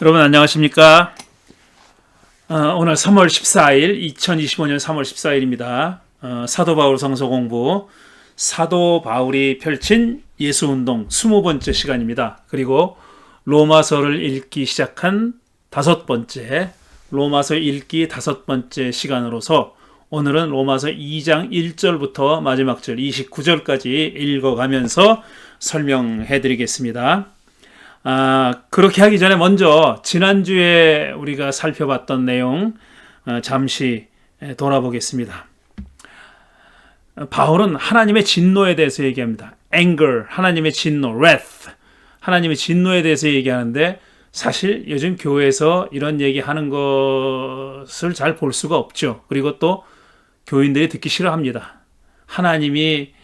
여러분 안녕하십니까? 오늘 3월 14일 2025년 3월 14일입니다. 사도 바울 성서 공부 사도 바울이 펼친 예수운동 20번째 시간입니다. 그리고 로마서를 읽기 시작한 5번째 로마서 읽기 5번째 시간으로서 오늘은 로마서 2장 1절부터 마지막 절 29절까지 읽어가면서 설명해 드리겠습니다. 그렇게 하기 전에 먼저 지난주에 우리가 살펴봤던 내용 잠시 돌아보겠습니다. 바울은 하나님의 진노에 대해서 얘기합니다. anger, 하나님의 진노, wrath, 하나님의 진노에 대해서 얘기하는데 사실 요즘 교회에서 이런 얘기하는 것을 잘 볼 수가 없죠. 그리고 또 교인들이 듣기 싫어합니다. 하나님이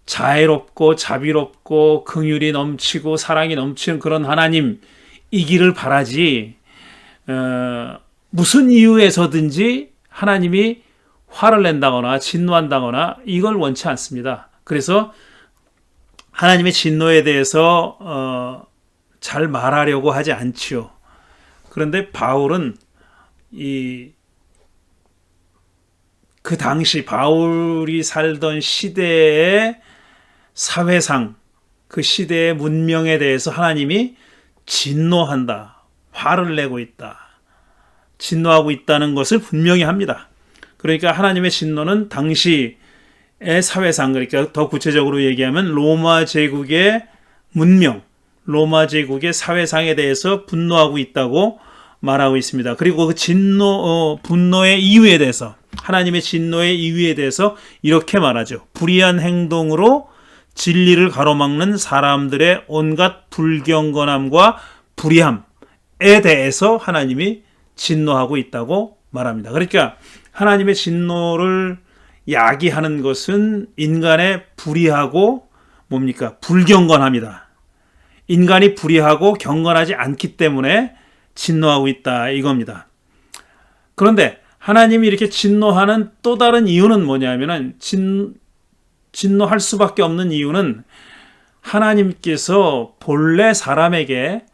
자애롭고 자비롭고 긍휼이 넘치고 사랑이 넘치는 그런 하나님이기를 바라지 무슨 이유에서든지 하나님이 화를 낸다거나 진노한다거나 이걸 원치 않습니다. 그래서 하나님의 진노에 대해서 잘 말하려고 하지 않지요. 그런데 바울은 그 당시 바울이 살던 시대의 사회상, 그 시대의 문명에 대해서 하나님이 진노한다, 화를 내고 있다, 진노하고 있다는 것을 분명히 합니다. 그러니까 하나님의 진노는 당시의 사회상, 그러니까 더 구체적으로 얘기하면 로마 제국의 문명, 로마 제국의 사회상에 대해서 분노하고 있다고 말하고 있습니다. 그리고 그 분노의 이유에 대해서, 하나님의 진노의 이유에 대해서 이렇게 말하죠. 불의한 행동으로 진리를 가로막는 사람들의 온갖 불경건함과 불의함에 대해서 하나님이 진노하고 있다고 말합니다. 그러니까 하나님의 진노를 야기하는 것은 인간의 불의하고 뭡니까? 불경건함이다. 인간이 불의하고 경건하지 않기 때문에 진노하고 있다 이겁니다. 그런데 하나님이 이렇게 진노하는 또 다른 이유는 뭐냐면은 진노할 수밖에 없는 이유는 하나님께서 본래 사람에게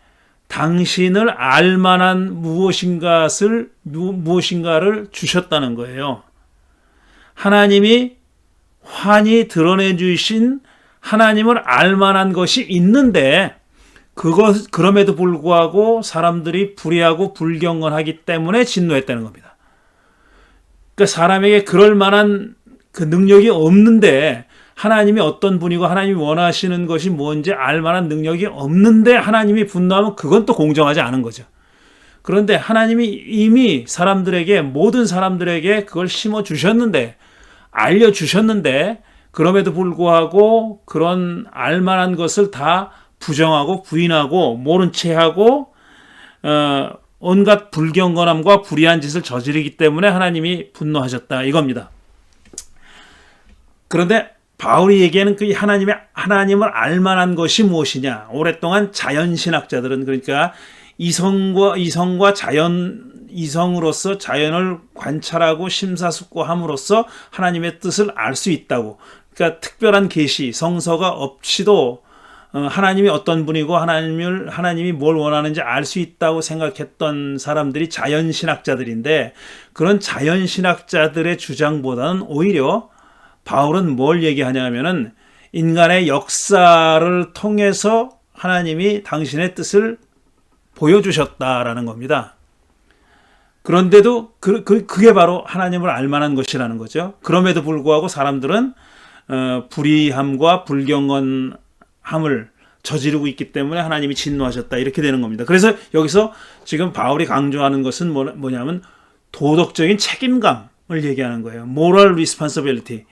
당신을 알만한 무엇인가를 주셨다는 거예요. 하나님이 환히 드러내 주신 하나님을 알만한 것이 있는데 그럼에도 불구하고 사람들이 불의하고 불경건하기 때문에 진노했다는 겁니다. 그러니까 사람에게 그럴 만한 그 능력이 없는데 하나님이 어떤 분이고 하나님이 원하시는 것이 뭔지 알 만한 능력이 없는데 하나님이 분노하면 그건 또 공정하지 않은 거죠. 그런데 하나님이 이미 모든 사람들에게 그걸 심어주셨는데, 알려주셨는데 그럼에도 불구하고 그런 알만한 것을 다 부정하고 부인하고 모른 체하고 온갖 불경건함과 불의한 짓을 저지르기 때문에 하나님이 분노하셨다 이겁니다. 그런데 바울이 얘기하는 그 하나님을 알만한 것이 무엇이냐? 오랫동안 자연신학자들은, 그러니까 이성과 이성으로서 자연을 관찰하고 심사숙고함으로써 하나님의 뜻을 알 수 있다고. 그러니까 특별한 계시, 성서가 없이도 하나님이 어떤 분이고 하나님이 뭘 원하는지 알 수 있다고 생각했던 사람들이 자연신학자들인데, 그런 자연신학자들의 주장보다는 오히려 바울은 뭘 얘기하냐면은 인간의 역사를 통해서 하나님이 당신의 뜻을 보여주셨다라는 겁니다. 그런데도 그게 바로 하나님을 알만한 것이라는 거죠. 그럼에도 불구하고 사람들은 불의함과 불경건함을 저지르고 있기 때문에 하나님이 진노하셨다 이렇게 되는 겁니다. 그래서 여기서 지금 바울이 강조하는 것은 뭐냐면 도덕적인 책임감을 얘기하는 거예요. moral responsibility.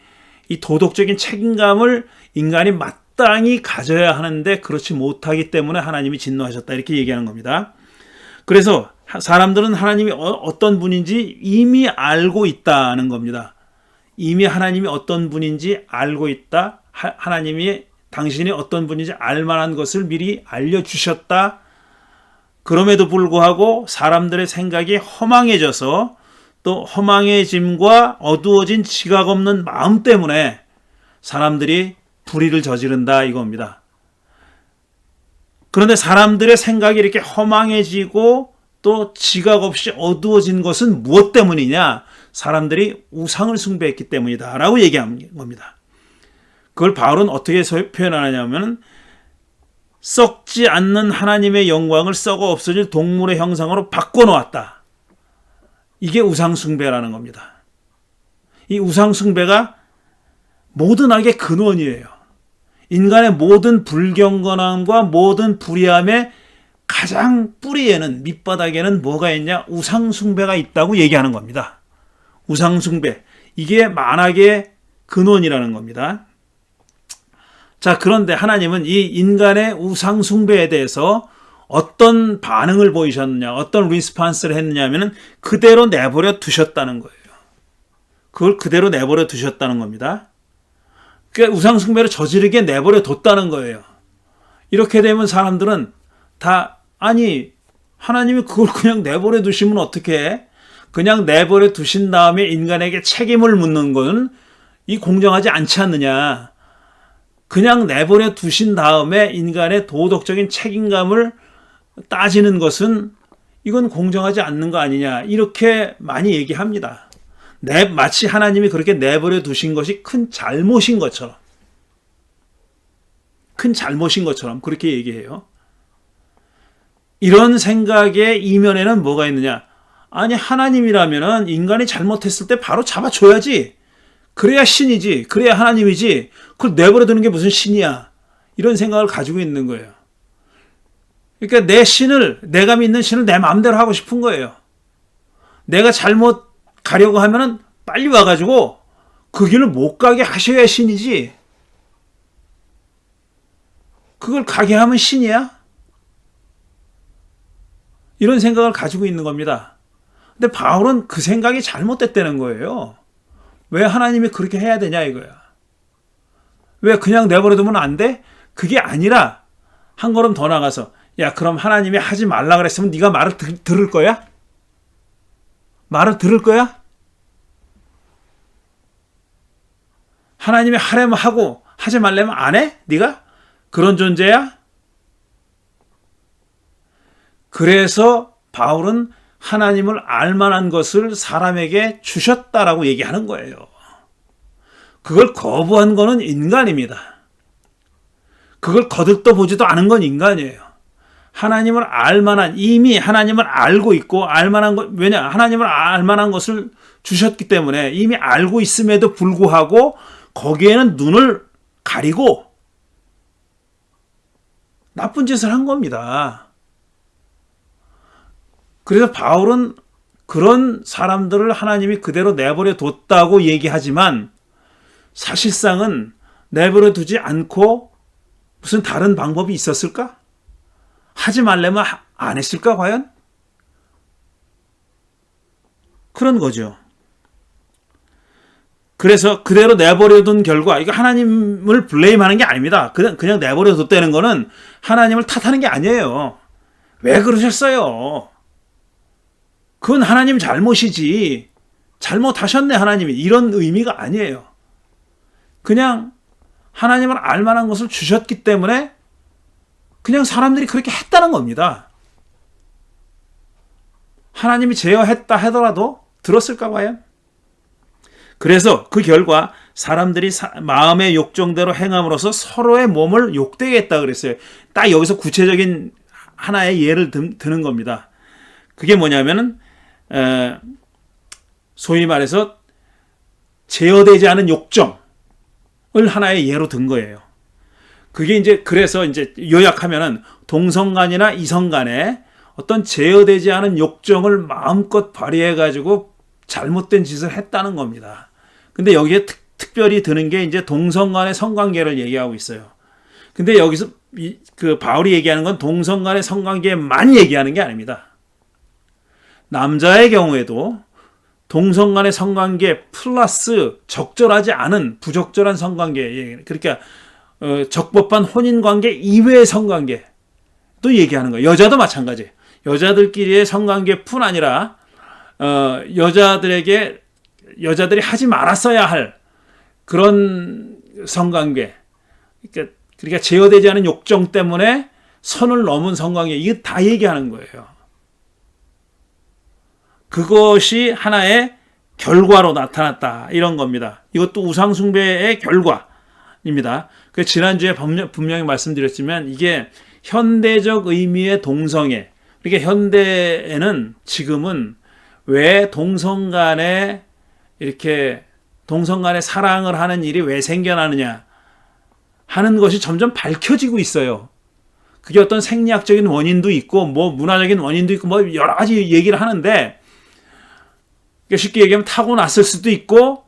이 도덕적인 책임감을 인간이 마땅히 가져야 하는데 그렇지 못하기 때문에 하나님이 진노하셨다 이렇게 얘기하는 겁니다. 그래서 사람들은 하나님이 어떤 분인지 이미 알고 있다는 겁니다. 이미 하나님이 어떤 분인지 알고 있다. 하나님이 당신이 어떤 분인지 알만한 것을 미리 알려주셨다. 그럼에도 불구하고 사람들의 생각이 허망해져서 또 허망해짐과 어두워진 지각 없는 마음 때문에 사람들이 불의를 저지른다 이겁니다. 그런데 사람들의 생각이 이렇게 허망해지고 또 지각 없이 어두워진 것은 무엇 때문이냐? 사람들이 우상을 숭배했기 때문이다 라고 얘기한 겁니다. 그걸 바울은 어떻게 표현하냐면 썩지 않는 하나님의 영광을 썩어 없어질 동물의 형상으로 바꿔놓았다. 이게 우상숭배라는 겁니다. 이 우상숭배가 모든 악의 근원이에요. 인간의 모든 불경건함과 모든 불의함의 가장 뿌리에는, 밑바닥에는 뭐가 있냐? 우상숭배가 있다고 얘기하는 겁니다. 우상숭배. 이게 만악의 근원이라는 겁니다. 자, 그런데 하나님은 이 인간의 우상숭배에 대해서 어떤 반응을 보이셨느냐, 어떤 리스판스를 했느냐 하면 그대로 내버려 두셨다는 거예요. 그걸 그대로 내버려 두셨다는 겁니다. 그러니까 우상숭배를 저지르게 내버려 뒀다는 거예요. 이렇게 되면 사람들은 다 아니 하나님이 그걸 그냥 내버려 두시면 어떡해? 그냥 내버려 두신 다음에 인간에게 책임을 묻는 건 이 공정하지 않지 않느냐. 그냥 내버려 두신 다음에 인간의 도덕적인 책임감을 따지는 것은 이건 공정하지 않는 거 아니냐. 이렇게 많이 얘기합니다. 마치 하나님이 그렇게 내버려 두신 것이 큰 잘못인 것처럼. 큰 잘못인 것처럼 그렇게 얘기해요. 이런 생각의 이면에는 뭐가 있느냐? 아니 하나님이라면은 인간이 잘못했을 때 바로 잡아줘야지. 그래야 신이지. 그래야 하나님이지. 그걸 내버려 두는 게 무슨 신이야. 이런 생각을 가지고 있는 거예요. 그러니까 내가 믿는 신을 내 마음대로 하고 싶은 거예요. 내가 잘못 가려고 하면은 빨리 와가지고 그 길을 못 가게 하셔야 신이지. 그걸 가게 하면 신이야? 이런 생각을 가지고 있는 겁니다. 근데 바울은 그 생각이 잘못됐다는 거예요. 왜 하나님이 그렇게 해야 되냐 이거야. 왜 그냥 내버려두면 안 돼? 그게 아니라 한 걸음 더 나가서 야 그럼 하나님이 하지 말라 그랬으면 네가 말을 들을 거야? 말을 들을 거야? 하나님이 하려면 하고 하지 말려면 안 해? 네가? 그런 존재야? 그래서 바울은 하나님을 알만한 것을 사람에게 주셨다라고 얘기하는 거예요. 그걸 거부한 거는 인간입니다. 그걸 거들떠 보지도 않은 건 인간이에요. 하나님을 알만한, 이미 하나님을 알고 있고 알만한 것, 왜냐? 하나님을 알만한 것을 주셨기 때문에 이미 알고 있음에도 불구하고 거기에는 눈을 가리고 나쁜 짓을 한 겁니다. 그래서 바울은 그런 사람들을 하나님이 그대로 내버려 뒀다고 얘기하지만 사실상은 내버려 두지 않고 무슨 다른 방법이 있었을까? 하지 말려면 안 했을까 과연? 그런 거죠. 그래서 그대로 내버려 둔 결과 이거 하나님을 블레임하는 게 아닙니다. 그냥 내버려 뒀다는 거는 하나님을 탓하는 게 아니에요. 왜 그러셨어요? 그건 하나님 잘못이지. 잘못하셨네 하나님이. 이런 의미가 아니에요. 그냥 하나님을 알만한 것을 주셨기 때문에 그냥 사람들이 그렇게 했다는 겁니다. 하나님이 제어했다 하더라도 들었을까 봐요. 그래서 그 결과 사람들이 마음의 욕정대로 행함으로써 서로의 몸을 욕되게 했다 그랬어요. 딱 여기서 구체적인 하나의 예를 드는 겁니다. 그게 뭐냐면은 소위 말해서 제어되지 않은 욕정을 하나의 예로 든 거예요. 그게 이제 그래서 이제 요약하면은 동성간이나 이성간에 어떤 제어되지 않은 욕정을 마음껏 발휘해 가지고 잘못된 짓을 했다는 겁니다. 근데 여기에 특별히 드는 게 이제 동성간의 성관계를 얘기하고 있어요. 근데 여기서 그 바울이 얘기하는 건 동성간의 성관계만 얘기하는 게 아닙니다. 남자의 경우에도 동성간의 성관계 플러스 적절하지 않은 부적절한 성관계, 그러니까 적법한 혼인관계 이외의 성관계도 얘기하는 거예요. 여자도 마찬가지. 여자들끼리의 성관계뿐 아니라 여자들이 하지 말았어야 할 그런 성관계, 그러니까 제어되지 않은 욕정 때문에 선을 넘은 성관계, 이게 다 얘기하는 거예요. 그것이 하나의 결과로 나타났다. 이런 겁니다. 이것도 우상숭배의 결과입니다. 그 지난주에 분명히 말씀드렸지만 이게 현대적 의미의 동성애. 그러니까 현대에는 지금은 왜 동성 간에 이렇게 동성 간에 사랑을 하는 일이 왜 생겨나느냐 하는 것이 점점 밝혀지고 있어요. 그게 어떤 생리학적인 원인도 있고 뭐 문화적인 원인도 있고 뭐 여러 가지 얘기를 하는데 쉽게 얘기하면 타고났을 수도 있고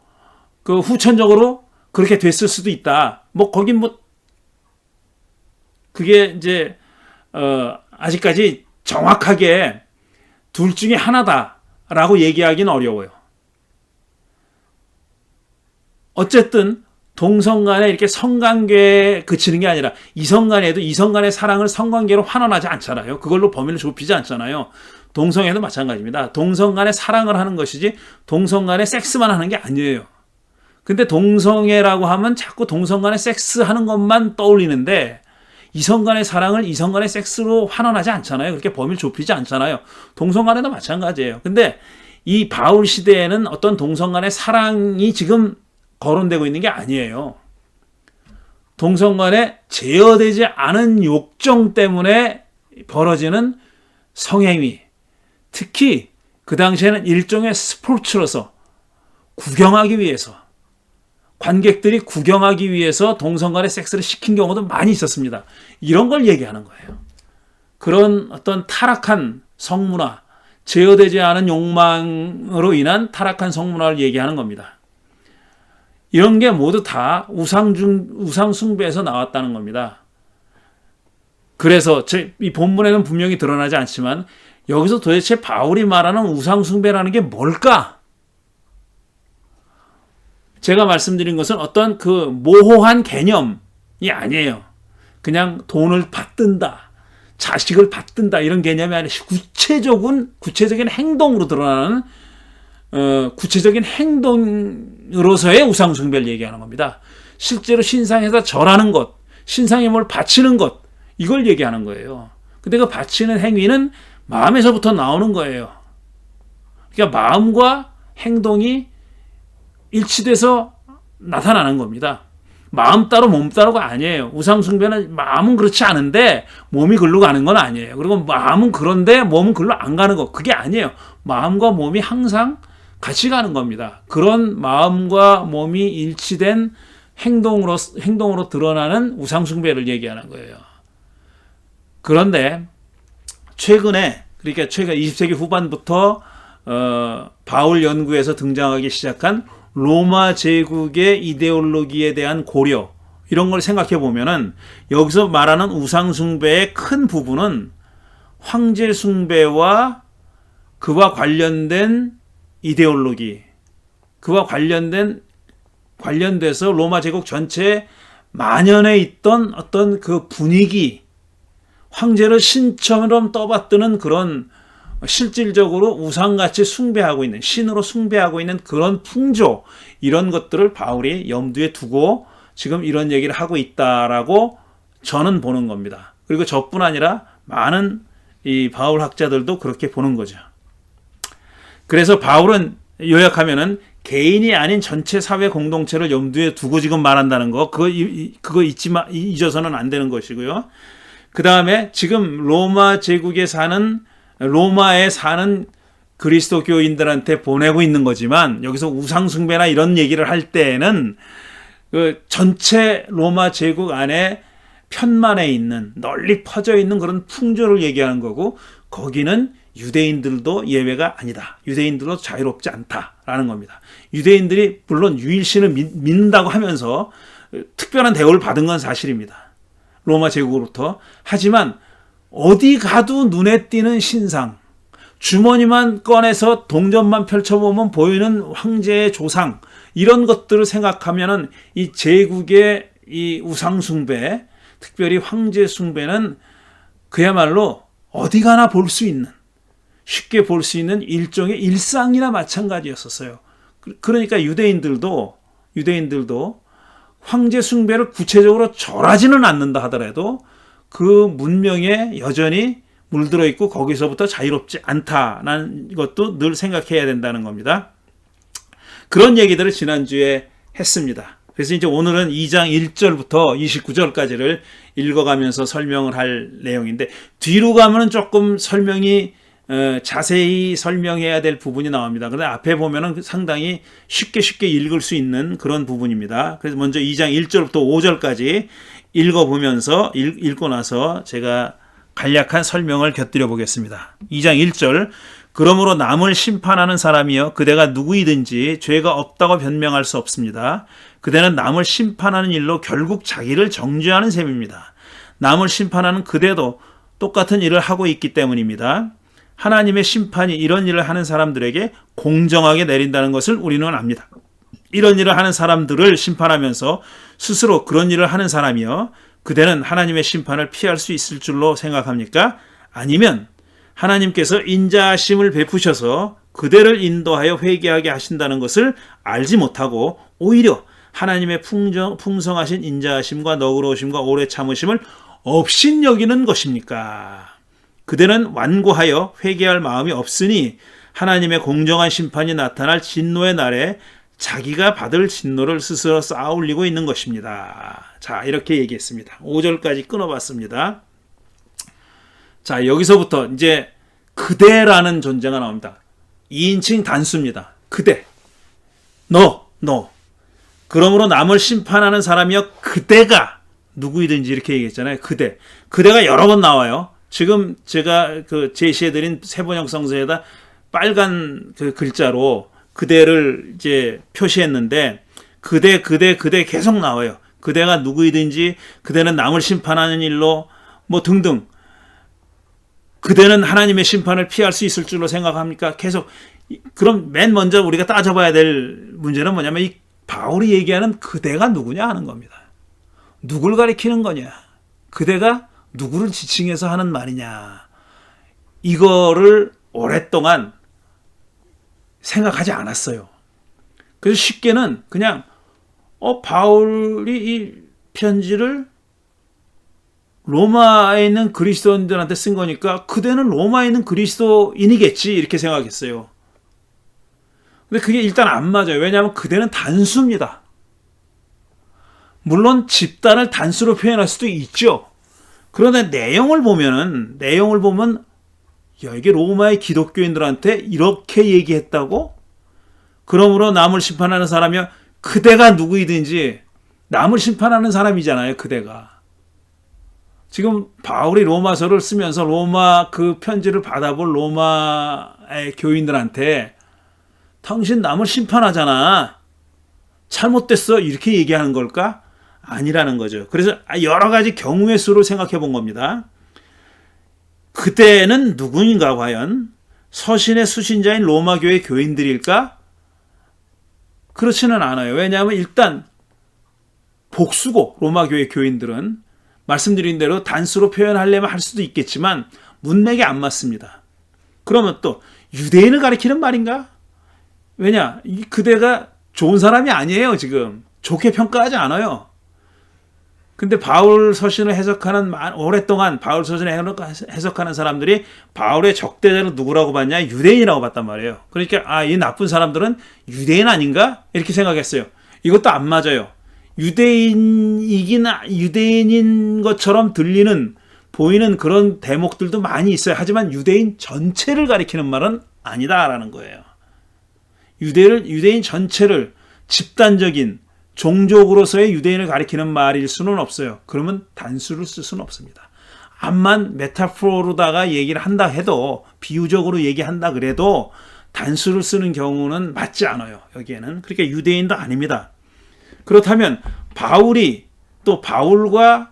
그 후천적으로 그렇게 됐을 수도 있다. 뭐 거긴 뭐 그게 이제 아직까지 정확하게 둘 중에 하나다라고 얘기하기는 어려워요. 어쨌든 동성 간에 이렇게 성관계에 그치는 게 아니라 이성 간에도 이성 간의 사랑을 성관계로 환원하지 않잖아요. 그걸로 범위를 좁히지 않잖아요. 동성애도 마찬가지입니다. 동성 간에 사랑을 하는 것이지 동성 간에 섹스만 하는 게 아니에요. 근데 동성애라고 하면 자꾸 동성 간에 섹스하는 것만 떠올리는데 이성 간의 사랑을 이성 간의 섹스로 환원하지 않잖아요. 그렇게 범위를 좁히지 않잖아요. 동성 간에도 마찬가지예요. 근데 이 바울 시대에는 어떤 동성 간의 사랑이 지금 거론되고 있는 게 아니에요. 동성 간에 제어되지 않은 욕정 때문에 벌어지는 성행위. 특히 그 당시에는 일종의 스포츠로서 구경하기 위해서 관객들이 구경하기 위해서 동성 간의 섹스를 시킨 경우도 많이 있었습니다. 이런 걸 얘기하는 거예요. 그런 어떤 타락한 성문화, 제어되지 않은 욕망으로 인한 타락한 성문화를 얘기하는 겁니다. 이런 게 모두 다 우상숭배에서 나왔다는 겁니다. 그래서 이 본문에는 분명히 드러나지 않지만 여기서 도대체 바울이 말하는 우상숭배라는 게 뭘까? 제가 말씀드린 것은 어떤 그 모호한 개념이 아니에요. 그냥 돈을 받든다, 자식을 받든다 이런 개념이 아니라 구체적인 행동으로 드러나는 구체적인 행동으로서의 우상숭배를 얘기하는 겁니다. 실제로 신상에서 절하는 것, 신상에 뭘 바치는 것, 이걸 얘기하는 거예요. 근데 그 바치는 행위는 마음에서부터 나오는 거예요. 그러니까 마음과 행동이 일치돼서 나타나는 겁니다. 마음 따로 몸 따로가 아니에요. 우상숭배는 마음은 그렇지 않은데 몸이 글로 가는 건 아니에요. 그리고 마음은 그런데 몸은 글로 안 가는 거, 그게 아니에요. 마음과 몸이 항상 같이 가는 겁니다. 그런 마음과 몸이 일치된 행동으로 드러나는 우상숭배를 얘기하는 거예요. 그런데 그러니까 최근 20세기 후반부터 바울 연구에서 등장하기 시작한 로마 제국의 이데올로기에 대한 고려, 이런 걸 생각해 보면은 여기서 말하는 우상숭배의 큰 부분은 황제숭배와 그와 관련된 이데올로기, 그와 관련돼서 로마 제국 전체에 만연해 있던 어떤 그 분위기, 황제를 신처럼 떠받드는 그런 실질적으로 우상같이 숭배하고 있는, 신으로 숭배하고 있는 그런 풍조, 이런 것들을 바울이 염두에 두고 지금 이런 얘기를 하고 있다라고 저는 보는 겁니다. 그리고 저뿐 아니라 많은 이 바울 학자들도 그렇게 보는 거죠. 그래서 바울은 요약하면은 개인이 아닌 전체 사회 공동체를 염두에 두고 지금 말한다는 거, 그거 잊어서는 안 되는 것이고요. 그 다음에 지금 로마에 사는 그리스도교인들한테 보내고 있는 거지만, 여기서 우상숭배나 이런 얘기를 할 때에는 그 전체 로마 제국 안에 편만에 있는, 널리 퍼져 있는 그런 풍조를 얘기하는 거고, 거기는 유대인들도 예외가 아니다. 유대인들도 자유롭지 않다라는 겁니다. 유대인들이 물론 유일신을 믿는다고 하면서 특별한 대우를 받은 건 사실입니다. 로마 제국으로부터. 하지만 어디 가도 눈에 띄는 신상, 주머니만 꺼내서 동전만 펼쳐보면 보이는 황제의 조상, 이런 것들을 생각하면은 이 제국의 이 우상숭배, 특별히 황제숭배는 그야말로 어디 가나 볼 수 있는, 쉽게 볼 수 있는 일종의 일상이나 마찬가지였었어요. 그러니까 유대인들도 황제 숭배를 구체적으로 절하지는 않는다 하더라도 그 문명에 여전히 물들어 있고 거기서부터 자유롭지 않다는 것도 늘 생각해야 된다는 겁니다. 그런 얘기들을 지난주에 했습니다. 그래서 이제 오늘은 2장 1절부터 29절까지를 읽어가면서 설명을 할 내용인데, 뒤로 가면은 조금 설명이 자세히 설명해야 될 부분이 나옵니다. 그런데 앞에 보면은 상당히 쉽게 읽을 수 있는 그런 부분입니다. 그래서 먼저 2장 1절부터 5절까지 읽어보면서 읽고 나서 제가 간략한 설명을 곁들여 보겠습니다. 2장 1절, 그러므로 남을 심판하는 사람이여 그대가 누구이든지 죄가 없다고 변명할 수 없습니다. 그대는 남을 심판하는 일로 결국 자기를 정죄하는 셈입니다. 남을 심판하는 그대도 똑같은 일을 하고 있기 때문입니다. 하나님의 심판이 이런 일을 하는 사람들에게 공정하게 내린다는 것을 우리는 압니다. 이런 일을 하는 사람들을 심판하면서 스스로 그런 일을 하는 사람이여 그대는 하나님의 심판을 피할 수 있을 줄로 생각합니까? 아니면 하나님께서 인자하심을 베푸셔서 그대를 인도하여 회개하게 하신다는 것을 알지 못하고 오히려 하나님의 풍성하신 인자하심과 너그러우심과 오래 참으심을 업신여기는 것입니까? 그대는 완고하여 회개할 마음이 없으니 하나님의 공정한 심판이 나타날 진노의 날에 자기가 받을 진노를 스스로 쌓아올리고 있는 것입니다. 자, 이렇게 얘기했습니다. 5절까지 끊어봤습니다. 자, 여기서부터 이제 그대라는 존재가 나옵니다. 2인칭 단수입니다. 그대. 너. 그러므로 남을 심판하는 사람이여 그대가 누구이든지 이렇게 얘기했잖아요. 그대가 여러 번 나와요. 지금 제가 제시해드린 세번역 성서에다 빨간 글자로 그대를 이제 표시했는데, 그대 계속 나와요. 그대가 누구이든지, 그대는 남을 심판하는 일로 뭐 등등. 그대는 하나님의 심판을 피할 수 있을 줄로 생각합니까? 계속. 그럼 맨 먼저 우리가 따져봐야 될 문제는 뭐냐면 이 바울이 얘기하는 그대가 누구냐 하는 겁니다. 누굴 가리키는 거냐? 그대가 누구를 지칭해서 하는 말이냐? 이거를 오랫동안 생각하지 않았어요. 그래서 쉽게는 그냥 바울이 이 편지를 로마에 있는 그리스도인들한테 쓴 거니까 그대는 로마에 있는 그리스도인이겠지 이렇게 생각했어요. 근데 그게 일단 안 맞아요. 왜냐하면 그대는 단수입니다. 물론 집단을 단수로 표현할 수도 있죠. 그런데 내용을 보면 이게 로마의 기독교인들한테 이렇게 얘기했다고? 그러므로 남을 심판하는 사람이야 그대가 누구이든지 남을 심판하는 사람이잖아요. 그대가. 지금 바울이 로마서를 쓰면서 로마 그 편지를 받아볼 로마의 교인들한테 당신 남을 심판하잖아. 잘못됐어. 이렇게 얘기하는 걸까? 아니라는 거죠. 그래서 여러 가지 경우의 수를 생각해 본 겁니다. 그때는 누구인가 과연? 서신의 수신자인 로마 교회 교인들일까? 그렇지는 않아요. 왜냐하면 일단 복수고 로마 교회 교인들은 말씀드린 대로 단수로 표현하려면 할 수도 있겠지만 문맥에 안 맞습니다. 그러면 또 유대인을 가리키는 말인가? 왜냐? 그대가 좋은 사람이 아니에요. 지금 좋게 평가하지 않아요. 근데 바울 서신을 해석하는 오랫동안 바울 서신을 해석하는 사람들이 바울의 적대자는 누구라고 봤냐? 유대인이라고 봤단 말이에요. 그러니까 이 나쁜 사람들은 유대인 아닌가? 이렇게 생각했어요. 이것도 안 맞아요. 유대인인 것처럼 보이는 그런 대목들도 많이 있어요. 하지만 유대인 전체를 가리키는 말은 아니다라는 거예요. 유대인 전체를 집단적인 종족으로서의 유대인을 가리키는 말일 수는 없어요. 그러면 단수를 쓸 수는 없습니다. 암만 메타포로다가 얘기를 한다 해도, 비유적으로 얘기한다 그래도 단수를 쓰는 경우는 맞지 않아요. 여기에는. 그러니까 유대인도 아닙니다. 그렇다면 바울과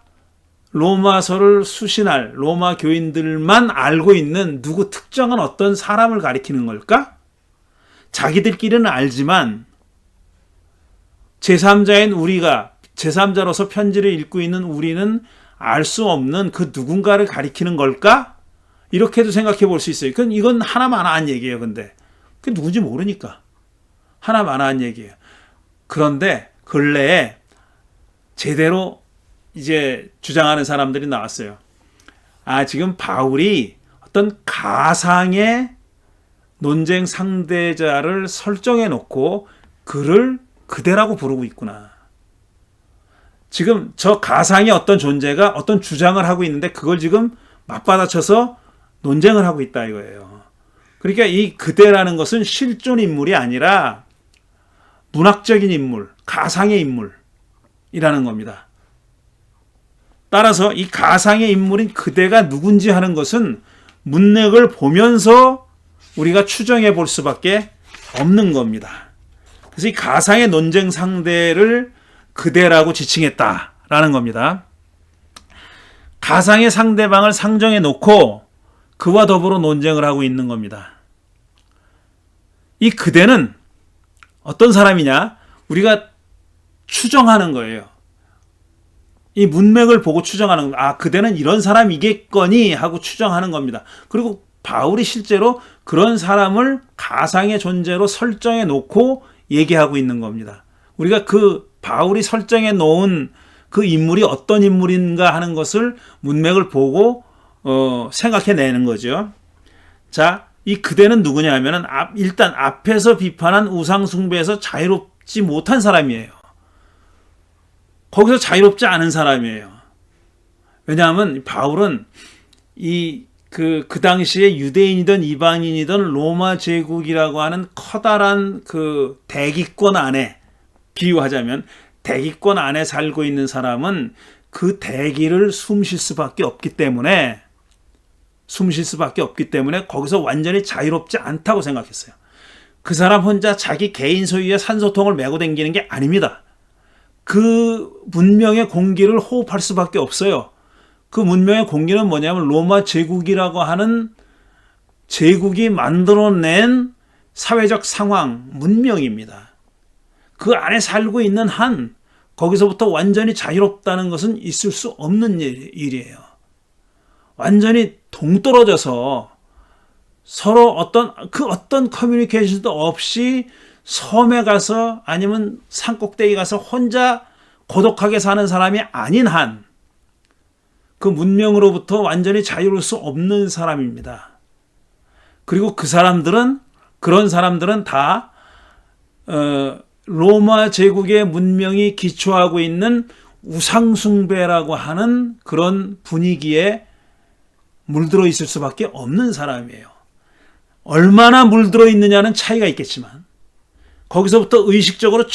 로마서를 수신할 로마 교인들만 알고 있는 누구 특정한 어떤 사람을 가리키는 걸까? 자기들끼리는 알지만 제3자인 우리가, 제3자로서 편지를 읽고 있는 우리는 알 수 없는 그 누군가를 가리키는 걸까? 이렇게도 생각해 볼 수 있어요. 이건 하나마나한 얘기예요. 근데 그게 누군지 모르니까 하나마나한 얘기예요. 그런데 근래에 제대로 이제 주장하는 사람들이 나왔어요. 지금 바울이 어떤 가상의 논쟁 상대자를 설정해 놓고 그를 그대라고 부르고 있구나. 지금 저 가상의 어떤 존재가 어떤 주장을 하고 있는데 그걸 지금 맞받아쳐서 논쟁을 하고 있다 이거예요. 그러니까 이 그대라는 것은 실존 인물이 아니라 문학적인 인물, 가상의 인물이라는 겁니다. 따라서 이 가상의 인물인 그대가 누군지 하는 것은 문맥을 보면서 우리가 추정해 볼 수밖에 없는 겁니다. 그래서 이 가상의 논쟁 상대를 그대라고 지칭했다라는 겁니다. 가상의 상대방을 상정해 놓고 그와 더불어 논쟁을 하고 있는 겁니다. 이 그대는 어떤 사람이냐? 우리가 추정하는 거예요. 이 문맥을 보고 추정하는 겁니다. 아, 그대는 이런 사람이겠거니 하고 추정하는 겁니다. 그리고 바울이 실제로 그런 사람을 가상의 존재로 설정해 놓고 얘기하고 있는 겁니다. 우리가 그 바울이 설정해 놓은 그 인물이 어떤 인물인가 하는 것을 문맥을 보고 생각해내는 거죠. 자, 이 그대는 누구냐 하면은 일단 앞에서 비판한 우상숭배에서 자유롭지 못한 사람이에요. 거기서 자유롭지 않은 사람이에요. 왜냐하면 바울은 그 당시에 유대인이든 이방인이든 로마 제국이라고 하는 커다란 그 대기권 안에, 비유하자면 대기권 안에 살고 있는 사람은 그 대기를 숨쉴 수밖에 없기 때문에 거기서 완전히 자유롭지 않다고 생각했어요. 그 사람 혼자 자기 개인 소유의 산소통을 메고 다니는 게 아닙니다. 그 문명의 공기를 호흡할 수밖에 없어요. 그 문명의 공기는 뭐냐면 로마 제국이라고 하는 제국이 만들어낸 사회적 상황, 문명입니다. 그 안에 살고 있는 한 거기서부터 완전히 자유롭다는 것은 있을 수 없는 일이에요. 완전히 동떨어져서 서로 어떤 커뮤니케이션도 없이 섬에 가서 아니면 산꼭대기 가서 혼자 고독하게 사는 사람이 아닌 한 그 문명으로부터 완전히 자유로울 수 없는 사람입니다. 그리고 그런 사람들은 다 로마 제국의 문명이 기초하고 있는 우상숭배라고 하는 그런 분위기에 물들어 있을 수밖에 없는 사람이에요. 얼마나 물들어 있느냐는 차이가 있겠지만 거기서부터 의식적으로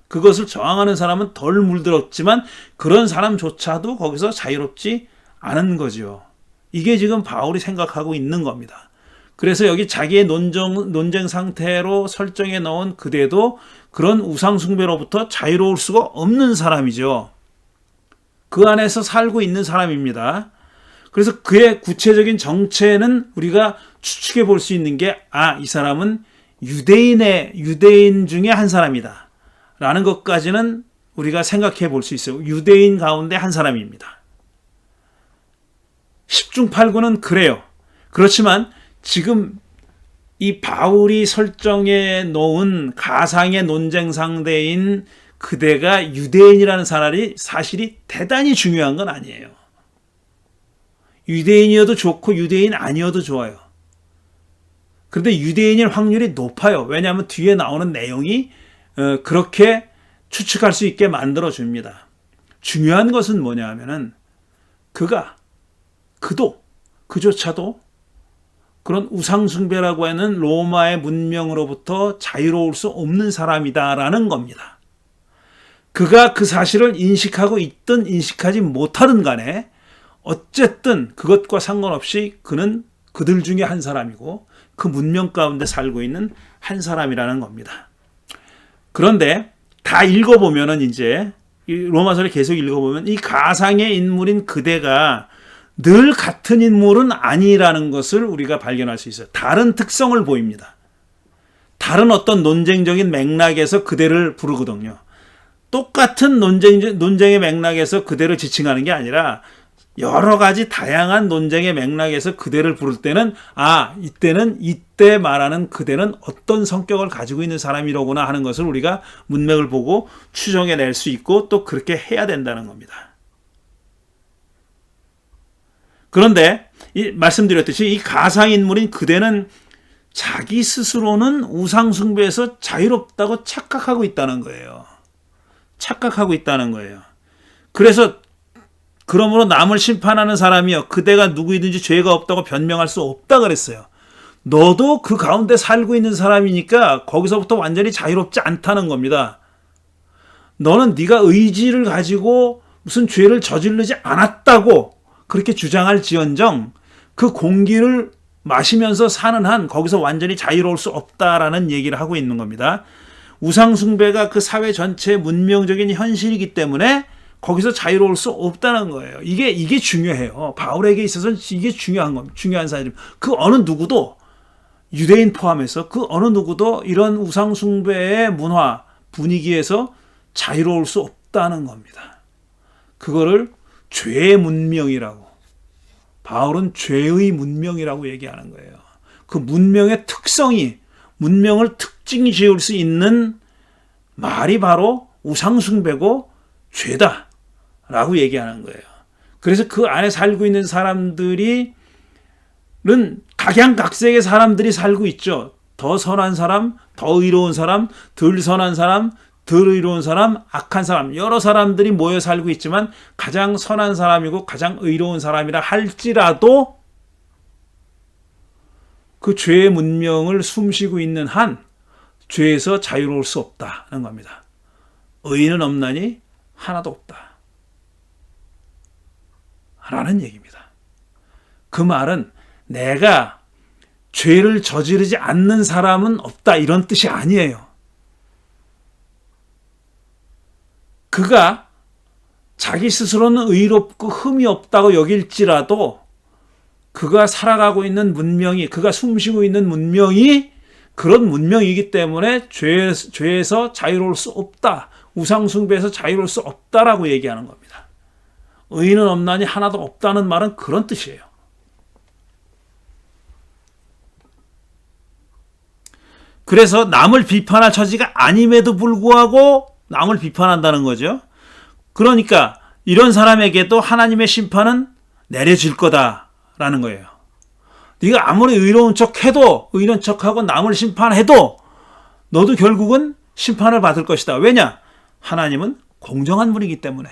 그것을 저항하는 사람은 덜 물들었지만 그런 사람조차도 거기서 자유롭지 않은 거죠. 이게 지금 바울이 생각하고 있는 겁니다. 그래서 여기 자기의 논쟁 상태로 설정해 놓은 그대도 그런 우상숭배로부터 자유로울 수가 없는 사람이죠. 그 안에서 살고 있는 사람입니다. 그래서 그의 구체적인 정체는 우리가 추측해 볼 수 있는 게, 이 사람은 유대인 중에 한 사람이다 라는 것까지는 우리가 생각해 볼 수 있어요. 유대인 가운데 한 사람입니다. 10중 8구는 그래요. 그렇지만 지금 이 바울이 설정해 놓은 가상의 논쟁 상대인 그대가 유대인이라는 사실이 대단히 중요한 건 아니에요. 유대인이어도 좋고 유대인 아니어도 좋아요. 그런데 유대인일 확률이 높아요. 왜냐하면 뒤에 나오는 내용이 그렇게 추측할 수 있게 만들어줍니다. 중요한 것은 뭐냐 하면은 그조차도 그런 우상숭배라고 하는 로마의 문명으로부터 자유로울 수 없는 사람이다라는 겁니다. 그가 그 사실을 인식하고 있든 인식하지 못하든 간에 어쨌든 그것과 상관없이 그는 그들 중에 한 사람이고 그 문명 가운데 살고 있는 한 사람이라는 겁니다. 그런데 다 읽어보면은 이제 이 로마서를 계속 읽어보면 이 가상의 인물인 그대가 늘 같은 인물은 아니라는 것을 우리가 발견할 수 있어요. 다른 특성을 보입니다. 다른 어떤 논쟁적인 맥락에서 그대를 부르거든요. 똑같은 논쟁의 맥락에서 그대를 지칭하는 게 아니라 여러 가지 다양한 논쟁의 맥락에서 그대를 부를 때는 이때 말하는 그대는 어떤 성격을 가지고 있는 사람이로구나 하는 것을 우리가 문맥을 보고 추정해낼 수 있고 또 그렇게 해야 된다는 겁니다. 그런데 말씀드렸듯이 이 가상인물인 그대는 자기 스스로는 우상숭배에서 자유롭다고 착각하고 있다는 거예요. 착각하고 있다는 거예요. 그래서 그러므로 남을 심판하는 사람이여 그대가 누구이든지 죄가 없다고 변명할 수 없다 그랬어요. 너도 그 가운데 살고 있는 사람이니까 거기서부터 완전히 자유롭지 않다는 겁니다. 너는 네가 의지를 가지고 무슨 죄를 저지르지 않았다고 그렇게 주장할지언정 그 공기를 마시면서 사는 한 거기서 완전히 자유로울 수 없다라는 얘기를 하고 있는 겁니다. 우상숭배가 그 사회 전체의 문명적인 현실이기 때문에 거기서 자유로울 수 없다는 거예요. 이게 중요해요. 바울에게 있어서는 이게 중요한 겁니다. 중요한 사실입니다. 그 어느 누구도 유대인 포함해서 그 어느 누구도 이런 우상숭배의 문화 분위기에서 자유로울 수 없다는 겁니다. 그거를 죄의 문명이라고, 바울은 죄의 문명이라고 얘기하는 거예요. 그 문명의 특성이, 문명을 특징 지을 수 있는 말이 바로 우상숭배고 죄다라고 얘기하는 거예요. 그래서 그 안에 살고 있는 사람들은 각양각색의 사람들이 살고 있죠. 더 선한 사람, 더 의로운 사람, 덜 선한 사람, 덜 의로운 사람, 악한 사람, 여러 사람들이 모여 살고 있지만 가장 선한 사람이고 가장 의로운 사람이라 할지라도 그 죄의 문명을 숨쉬고 있는 한 죄에서 자유로울 수 없다는 겁니다. 의인은 없나니 하나도 없다 라는 얘기입니다. 그 말은 내가 죄를 저지르지 않는 사람은 없다 이런 뜻이 아니에요. 그가 자기 스스로는 의롭고 흠이 없다고 여길지라도 그가 살아가고 있는 문명이, 그가 숨쉬고 있는 문명이 그런 문명이기 때문에 죄에서 자유로울 수 없다. 우상숭배에서 자유로울 수 없다라고 얘기하는 겁니다. 의인은 없나니 하나도 없다는 말은 그런 뜻이에요. 그래서 남을 비판할 처지가 아님에도 불구하고 남을 비판한다는 거죠. 그러니까 이런 사람에게도 하나님의 심판은 내려질 거다라는 거예요. 네가 아무리 의로운 척해도, 의로운 척하고 남을 심판해도 너도 결국은 심판을 받을 것이다. 왜냐? 하나님은 공정한 분이기 때문에.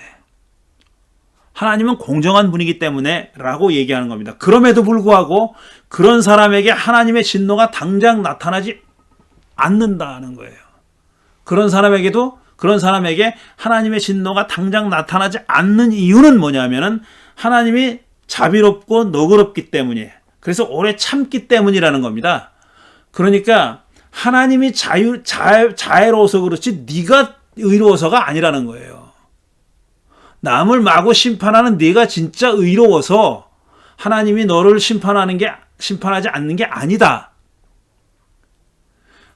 하나님은 공정한 분이기 때문에 라고 얘기하는 겁니다. 그럼에도 불구하고 그런 사람에게 하나님의 진노가 당장 나타나지 않는다는 거예요. 그런 사람에게 하나님의 진노가 당장 나타나지 않는 이유는 뭐냐면은 하나님이 자비롭고 너그럽기 때문이에요. 그래서 오래 참기 때문이라는 겁니다. 그러니까 하나님이 자애로워서 그렇지 네가 의로워서가 아니라는 거예요. 남을 마구 심판하는 네가 진짜 의로워서 하나님이 너를 심판하지 않는 게 아니다.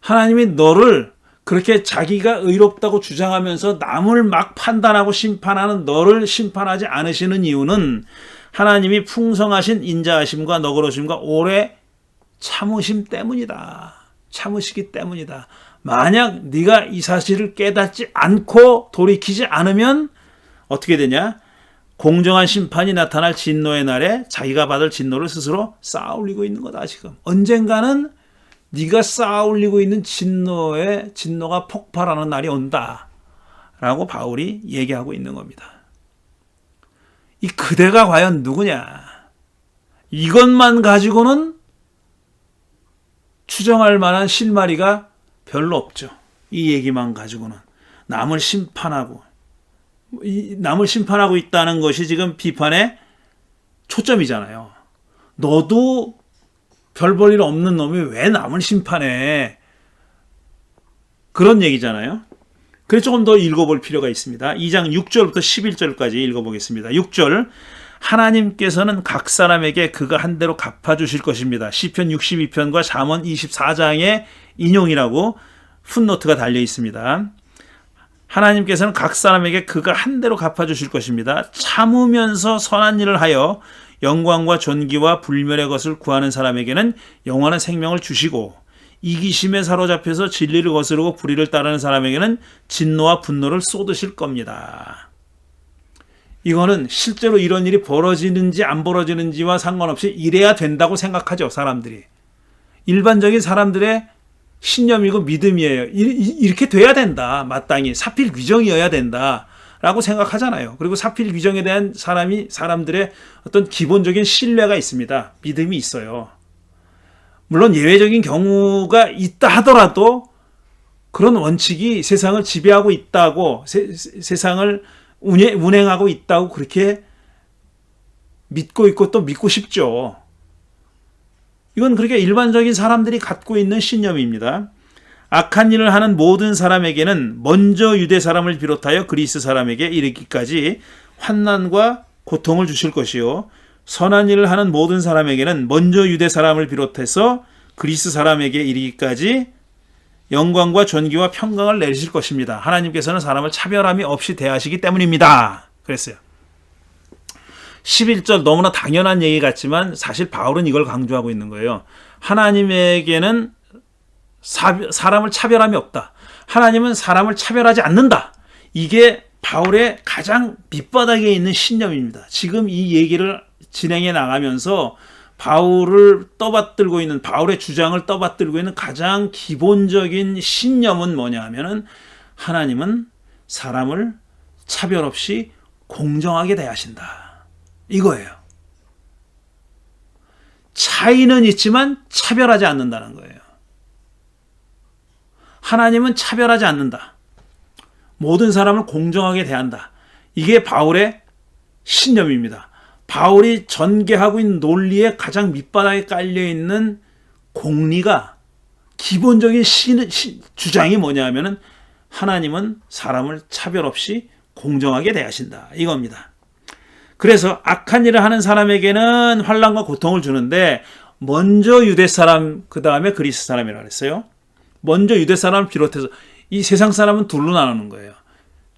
하나님이 너를 그렇게 자기가 의롭다고 주장하면서 남을 막 판단하고 심판하는 너를 심판하지 않으시는 이유는 하나님이 풍성하신 인자하심과 너그러우심과 오래 참으심 때문이다. 참으시기 때문이다. 만약 네가 이 사실을 깨닫지 않고 돌이키지 않으면 어떻게 되냐? 공정한 심판이 나타날 진노의 날에 자기가 받을 진노를 스스로 쌓아올리고 있는 거다. 지금 언젠가는 네가 쌓아올리고 있는 진노가 폭발하는 날이 온다라고 바울이 얘기하고 있는 겁니다. 이 그대가 과연 누구냐? 이것만 가지고는 추정할 만한 실마리가 별로 없죠. 이 얘기만 가지고는 남을 심판하고 있다는 것이 지금 비판의 초점이잖아요. 너도 별 볼 일 없는 놈이 왜 남을 심판해? 그런 얘기잖아요. 그래서 조금 더 읽어볼 필요가 있습니다. 2장 6절부터 11절까지 읽어보겠습니다. 6절, 하나님께서는 각 사람에게 그가 한 대로 갚아주실 것입니다. 시편 62편과 잠언 24장의 인용이라고 풋노트가 달려 있습니다. 하나님께서는 각 사람에게 그가 한 대로 갚아주실 것입니다. 참으면서 선한 일을 하여 영광과 존귀와 불멸의 것을 구하는 사람에게는 영원한 생명을 주시고 이기심에 사로잡혀서 진리를 거스르고 불의를 따르는 사람에게는 진노와 분노를 쏟으실 겁니다. 이거는 실제로 이런 일이 벌어지는지 안 벌어지는지와 상관없이 이래야 된다고 생각하죠, 사람들이. 일반적인 사람들의 신념이고 믿음이에요. 이렇게 돼야 된다. 마땅히 사필 규정이어야 된다. 라고 생각하잖아요. 그리고 사필 규정에 대한 사람들의 어떤 기본적인 신뢰가 있습니다. 믿음이 있어요. 물론 예외적인 경우가 있다 하더라도 그런 원칙이 세상을 지배하고 있다고, 세상을 운행하고 있다고 그렇게 믿고 있고 또 믿고 싶죠. 이건 그렇게 일반적인 사람들이 갖고 있는 신념입니다. 악한 일을 하는 모든 사람에게는 먼저 유대 사람을 비롯하여 그리스 사람에게 이르기까지 환난과 고통을 주실 것이요, 선한 일을 하는 모든 사람에게는 먼저 유대 사람을 비롯해서 그리스 사람에게 이르기까지 영광과 존귀와 평강을 내리실 것입니다. 하나님께서는 사람을 차별함이 없이 대하시기 때문입니다. 그랬어요. 11절 너무나 당연한 얘기 같지만 사실 바울은 이걸 강조하고 있는 거예요. 하나님에게는 사람을 차별함이 없다. 하나님은 사람을 차별하지 않는다. 이게 바울의 가장 밑바닥에 있는 신념입니다. 지금 이 얘기를 진행해 나가면서 바울의 주장을 떠받들고 있는 가장 기본적인 신념은 뭐냐 하면은 하나님은 사람을 차별 없이 공정하게 대하신다. 이거예요. 차이는 있지만 차별하지 않는다는 거예요. 하나님은 차별하지 않는다. 모든 사람을 공정하게 대한다. 이게 바울의 신념입니다. 바울이 전개하고 있는 논리의 가장 밑바닥에 깔려있는 공리가, 기본적인 주장이 뭐냐 하면은 하나님은 사람을 차별 없이 공정하게 대하신다. 이겁니다. 그래서 악한 일을 하는 사람에게는 환난과 고통을 주는데 먼저 유대 사람, 그 다음에 그리스 사람이라고 했어요. 먼저 유대 사람을 비롯해서 이 세상 사람은 둘로 나누는 거예요.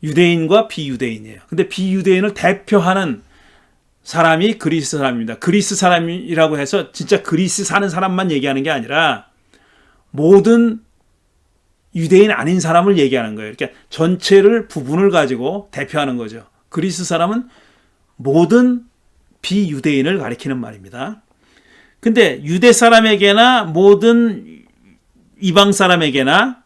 유대인과 비유대인이에요. 근데 비유대인을 대표하는 사람이 그리스 사람입니다. 그리스 사람이라고 해서 진짜 그리스 사는 사람만 얘기하는 게 아니라 모든 유대인 아닌 사람을 얘기하는 거예요. 그러니까 전체를 부분을 가지고 대표하는 거죠. 그리스 사람은 모든 비유대인을 가리키는 말입니다. 근데 유대 사람에게나 모든 이방 사람에게나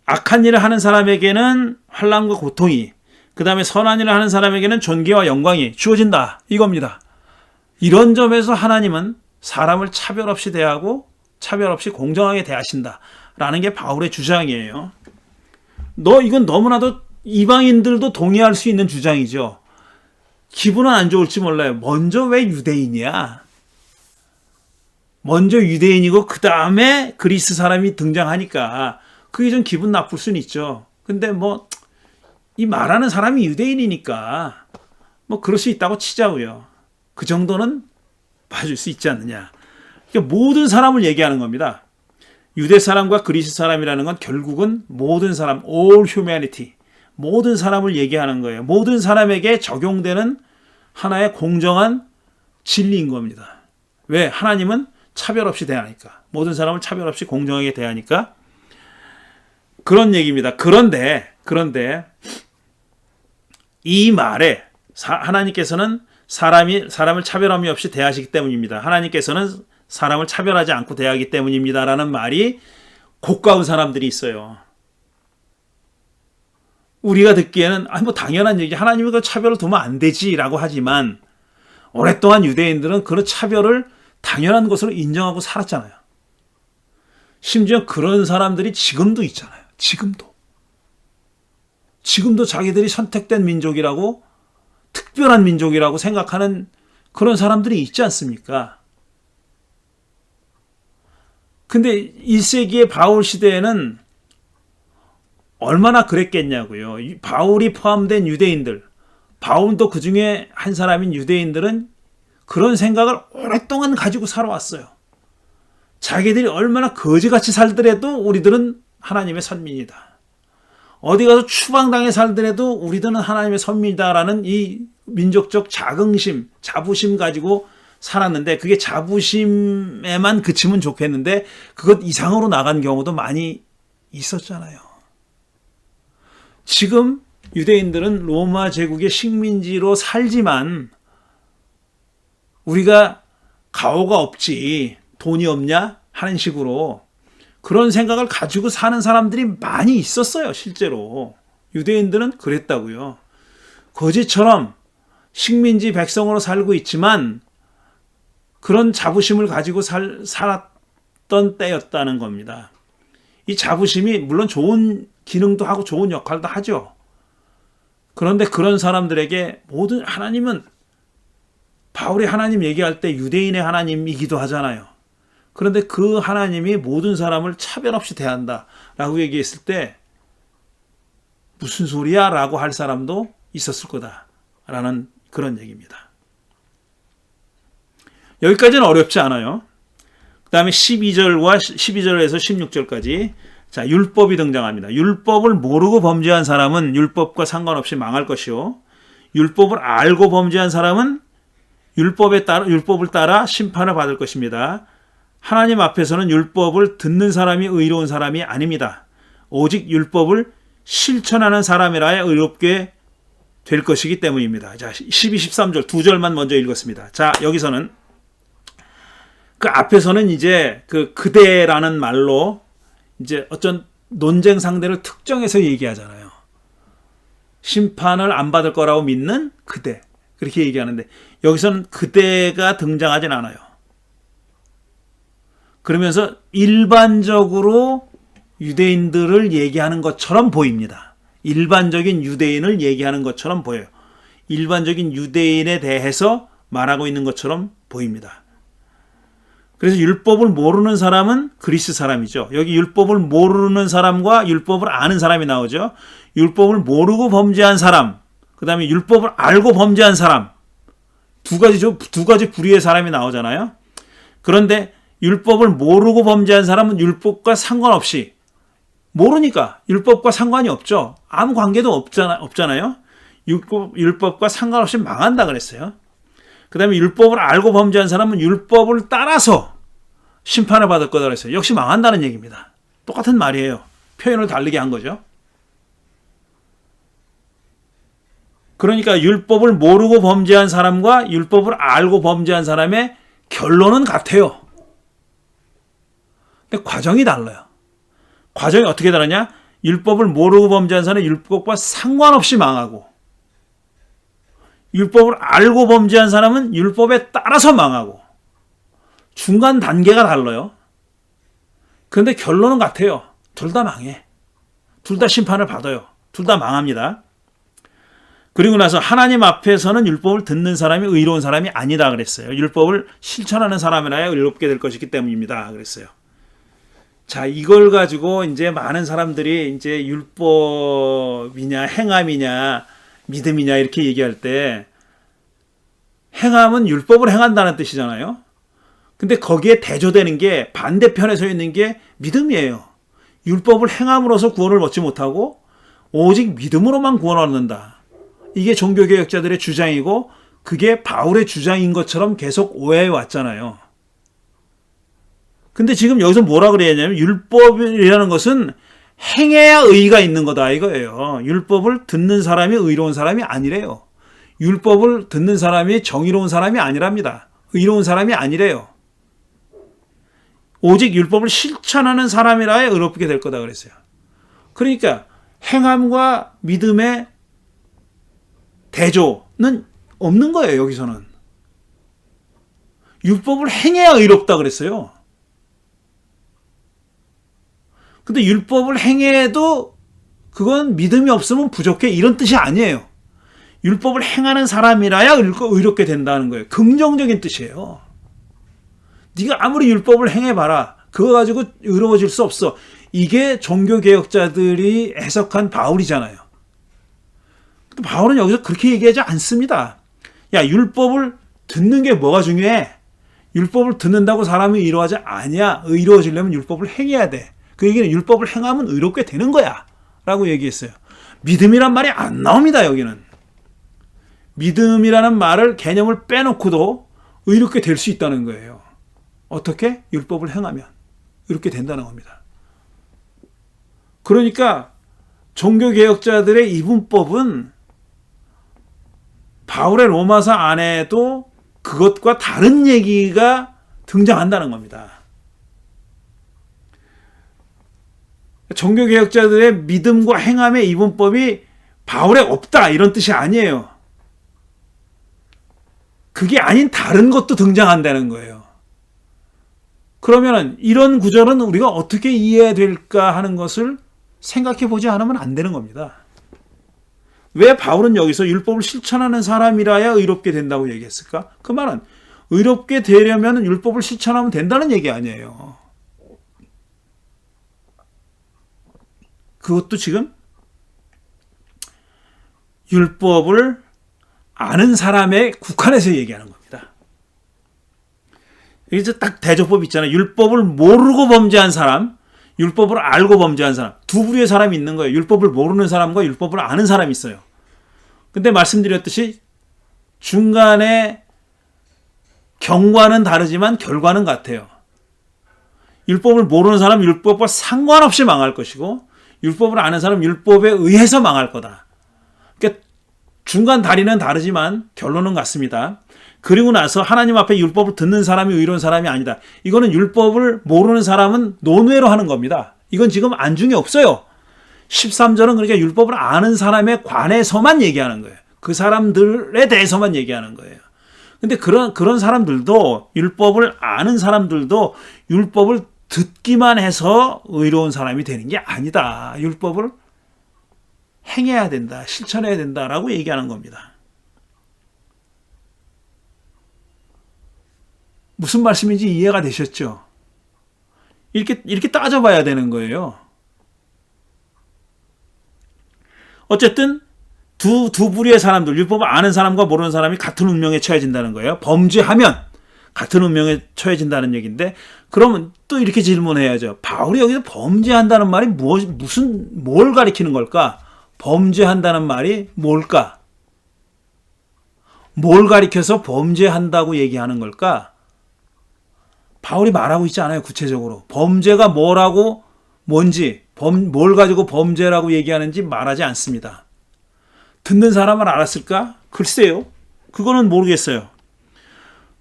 악한 일을 하는 사람에게는 환난과 고통이, 그 다음에 선한 일을 하는 사람에게는 존귀와 영광이 주어진다. 이겁니다. 이런 점에서 하나님은 사람을 차별 없이 대하고 차별 없이 공정하게 대하신다. 라는 게 바울의 주장이에요. 이건 너무나도 이방인들도 동의할 수 있는 주장이죠. 기분은 안 좋을지 몰라요. 먼저 왜 유대인이야? 먼저 유대인이고 그 다음에 그리스 사람이 등장하니까 그게 좀 기분 나쁠 수는 있죠. 근데 이 말하는 사람이 유대인이니까 그럴 수 있다고 치자고요. 그 정도는 봐줄 수 있지 않느냐. 그러니까 모든 사람을 얘기하는 겁니다. 유대 사람과 그리스 사람이라는 건 결국은 모든 사람, all humanity, 모든 사람을 얘기하는 거예요. 모든 사람에게 적용되는 하나의 공정한 진리인 겁니다. 왜? 하나님은 차별 없이 대하니까. 모든 사람을 차별 없이 공정하게 대하니까. 그런 얘기입니다. 그런데 이 말에 하나님께서는 사람을 차별함이 없이 대하시기 때문입니다. 하나님께서는 사람을 차별하지 않고 대하기 때문입니다라는 말이 고가운 사람들이 있어요. 우리가 듣기에는 당연한 얘기, 하나님이 그 차별을 두면 안 되지라고 하지만 오랫동안 유대인들은 그런 차별을 당연한 것으로 인정하고 살았잖아요. 심지어 그런 사람들이 지금도 있잖아요. 지금도 자기들이 선택된 민족이라고, 특별한 민족이라고 생각하는 그런 사람들이 있지 않습니까? 근데 1세기의 바울 시대에는 얼마나 그랬겠냐고요. 바울이 포함된 유대인들, 바울도 그 중에 한 사람인 유대인들은 그런 생각을 오랫동안 가지고 살아왔어요. 자기들이 얼마나 거지같이 살더라도 우리들은 하나님의 선민이다. 어디 가서 추방당해 살더라도 우리들은 하나님의 선민이다라는 이 민족적 자부심 가지고 살았는데, 그게 자부심에만 그치면 좋겠는데 그것 이상으로 나간 경우도 많이 있었잖아요. 지금 유대인들은 로마 제국의 식민지로 살지만 우리가 가오가 없지, 돈이 없냐 하는 식으로 그런 생각을 가지고 사는 사람들이 많이 있었어요. 실제로 유대인들은 그랬다고요. 거지처럼 식민지 백성으로 살고 있지만 그런 자부심을 가지고 살았던 때였다는 겁니다. 이 자부심이 물론 좋은 기능도 하고 좋은 역할도 하죠. 그런데 그런 사람들에게 모든 하나님은, 바울이 하나님 얘기할 때 유대인의 하나님이기도 하잖아요. 그런데 그 하나님이 모든 사람을 차별 없이 대한다 라고 얘기했을 때 무슨 소리야 라고 할 사람도 있었을 거다라는 그런 얘기입니다. 여기까지는 어렵지 않아요. 그 다음에 12절에서 16절까지 자, 율법이 등장합니다. 율법을 모르고 범죄한 사람은 율법과 상관없이 망할 것이요, 율법을 알고 범죄한 사람은 율법을 따라 심판을 받을 것입니다. 하나님 앞에서는 율법을 듣는 사람이 의로운 사람이 아닙니다. 오직 율법을 실천하는 사람이라야 의롭게 될 것이기 때문입니다. 자, 12, 13절 두 절만 먼저 읽었습니다. 자, 여기서는 그 앞에서는 이제 그대라는 말로 이제 어떤 논쟁 상대를 특정해서 얘기하잖아요. 심판을 안 받을 거라고 믿는 그대, 그렇게 얘기하는데 여기서는 그대가 등장하진 않아요. 그러면서 일반적으로 유대인들을 얘기하는 것처럼 보입니다. 일반적인 유대인을 얘기하는 것처럼 보여요. 일반적인 유대인에 대해서 말하고 있는 것처럼 보입니다. 그래서 율법을 모르는 사람은 그리스 사람이죠. 여기 율법을 모르는 사람과 율법을 아는 사람이 나오죠. 율법을 모르고 범죄한 사람, 그 다음에 율법을 알고 범죄한 사람, 두 가지 부류의 사람이 나오잖아요. 그런데 율법을 모르고 범죄한 사람은 율법과 상관없이, 모르니까 율법과 상관이 없죠. 아무 관계도 없잖아요. 율법과 상관없이 망한다 그랬어요. 그 다음에 율법을 알고 범죄한 사람은 율법을 따라서 심판을 받을 거다 그랬어요. 역시 망한다는 얘기입니다. 똑같은 말이에요. 표현을 다르게 한 거죠. 그러니까 율법을 모르고 범죄한 사람과 율법을 알고 범죄한 사람의 결론은 같아요. 근데 과정이 달라요. 과정이 어떻게 다르냐? 율법을 모르고 범죄한 사람은 율법과 상관없이 망하고, 율법을 알고 범죄한 사람은 율법에 따라서 망하고, 중간 단계가 달라요. 그런데 결론은 같아요. 둘 다 망해. 둘 다 심판을 받아요. 둘 다 망합니다. 그리고 나서 하나님 앞에서는 율법을 듣는 사람이 의로운 사람이 아니다 그랬어요. 율법을 실천하는 사람이라야 의롭게 될 것이기 때문입니다 그랬어요. 자, 이걸 가지고 이제 많은 사람들이 이제 율법이냐 행함이냐 믿음이냐 이렇게 얘기할 때, 행함은 율법을 행한다는 뜻이잖아요. 근데 거기에 대조되는 게, 반대편에 서 있는 게 믿음이에요. 율법을 행함으로써 구원을 얻지 못하고 오직 믿음으로만 구원을 얻는다. 이게 종교개혁자들의 주장이고 그게 바울의 주장인 것처럼 계속 오해해 왔잖아요. 근데 지금 여기서 뭐라 그래야냐면 율법이라는 것은 행해야 의의가 있는 거다 이거예요. 율법을 듣는 사람이 의로운 사람이 아니래요. 율법을 듣는 사람이 정의로운 사람이 아니랍니다. 의로운 사람이 아니래요. 오직 율법을 실천하는 사람이라야 의롭게 될 거다 그랬어요. 그러니까 행함과 믿음의 대조는 없는 거예요. 여기서는 율법을 행해야 의롭다 그랬어요. 근데 율법을 행해도 그건 믿음이 없으면 부족해 이런 뜻이 아니에요. 율법을 행하는 사람이라야 의롭게 된다는 거예요. 긍정적인 뜻이에요. 네가 아무리 율법을 행해봐라. 그거 가지고 의로워질 수 없어. 이게 종교개혁자들이 해석한 바울이잖아요. 근데 바울은 여기서 그렇게 얘기하지 않습니다. 야, 율법을 듣는 게 뭐가 중요해? 율법을 듣는다고 사람이 의로워하지 않냐? 의로워지려면 율법을 행해야 돼. 그 얘기는 율법을 행하면 의롭게 되는 거야 라고 얘기했어요. 믿음이란 말이 안 나옵니다. 여기는 믿음이라는 말을, 개념을 빼놓고도 의롭게 될 수 있다는 거예요. 어떻게? 율법을 행하면 의롭게 된다는 겁니다. 그러니까 종교개혁자들의 이분법은 바울의 로마서 안에도 그것과 다른 얘기가 등장한다는 겁니다. 종교개혁자들의 믿음과 행함의 이분법이 바울에 없다 이런 뜻이 아니에요. 그게 아닌 다른 것도 등장한다는 거예요. 그러면 이런 구절은 우리가 어떻게 이해해야 될까 하는 것을 생각해 보지 않으면 안 되는 겁니다. 왜 바울은 여기서 율법을 실천하는 사람이라야 의롭게 된다고 얘기했을까? 그 말은 의롭게 되려면 율법을 실천하면 된다는 얘기 아니에요. 그것도 지금 율법을 아는 사람에 국한해서 얘기하는 겁니다. 여기서 딱 대조법 있잖아요. 율법을 모르고 범죄한 사람, 율법을 알고 범죄한 사람. 두 부류의 사람이 있는 거예요. 율법을 모르는 사람과 율법을 아는 사람이 있어요. 근데 말씀드렸듯이 중간에 경과는 다르지만 결과는 같아요. 율법을 모르는 사람은 율법과 상관없이 망할 것이고 율법을 아는 사람은 율법에 의해서 망할 거다. 그러니까 중간 다리는 다르지만 결론은 같습니다. 그리고 나서 하나님 앞에 율법을 듣는 사람이 의로운 사람이 아니다. 이거는 율법을 모르는 사람은 논외로 하는 겁니다. 이건 지금 안중에 없어요. 13절은 그러니까 율법을 아는 사람에 관해서만 얘기하는 거예요. 그 사람들에 대해서만 얘기하는 거예요. 근데 그런 사람들도 율법을 아는 사람들도 율법을 듣기만 해서 의로운 사람이 되는 게 아니다. 율법을 행해야 된다. 실천해야 된다라고 얘기하는 겁니다. 무슨 말씀인지 이해가 되셨죠? 이렇게 따져봐야 되는 거예요. 어쨌든 두 부류의 사람들, 율법을 아는 사람과 모르는 사람이 같은 운명에 처해진다는 거예요. 범죄하면 같은 운명에 처해진다는 얘기인데, 그러면 또 이렇게 질문해야죠. 바울이 여기서 범죄한다는 말이 뭘 가리키는 걸까? 범죄한다는 말이 뭘까? 뭘 가리켜서 범죄한다고 얘기하는 걸까? 바울이 말하고 있지 않아요, 구체적으로. 범죄가 뭐라고, 뭔지, 뭘 가지고 범죄라고 얘기하는지 말하지 않습니다. 듣는 사람은 알았을까? 글쎄요. 그거는 모르겠어요.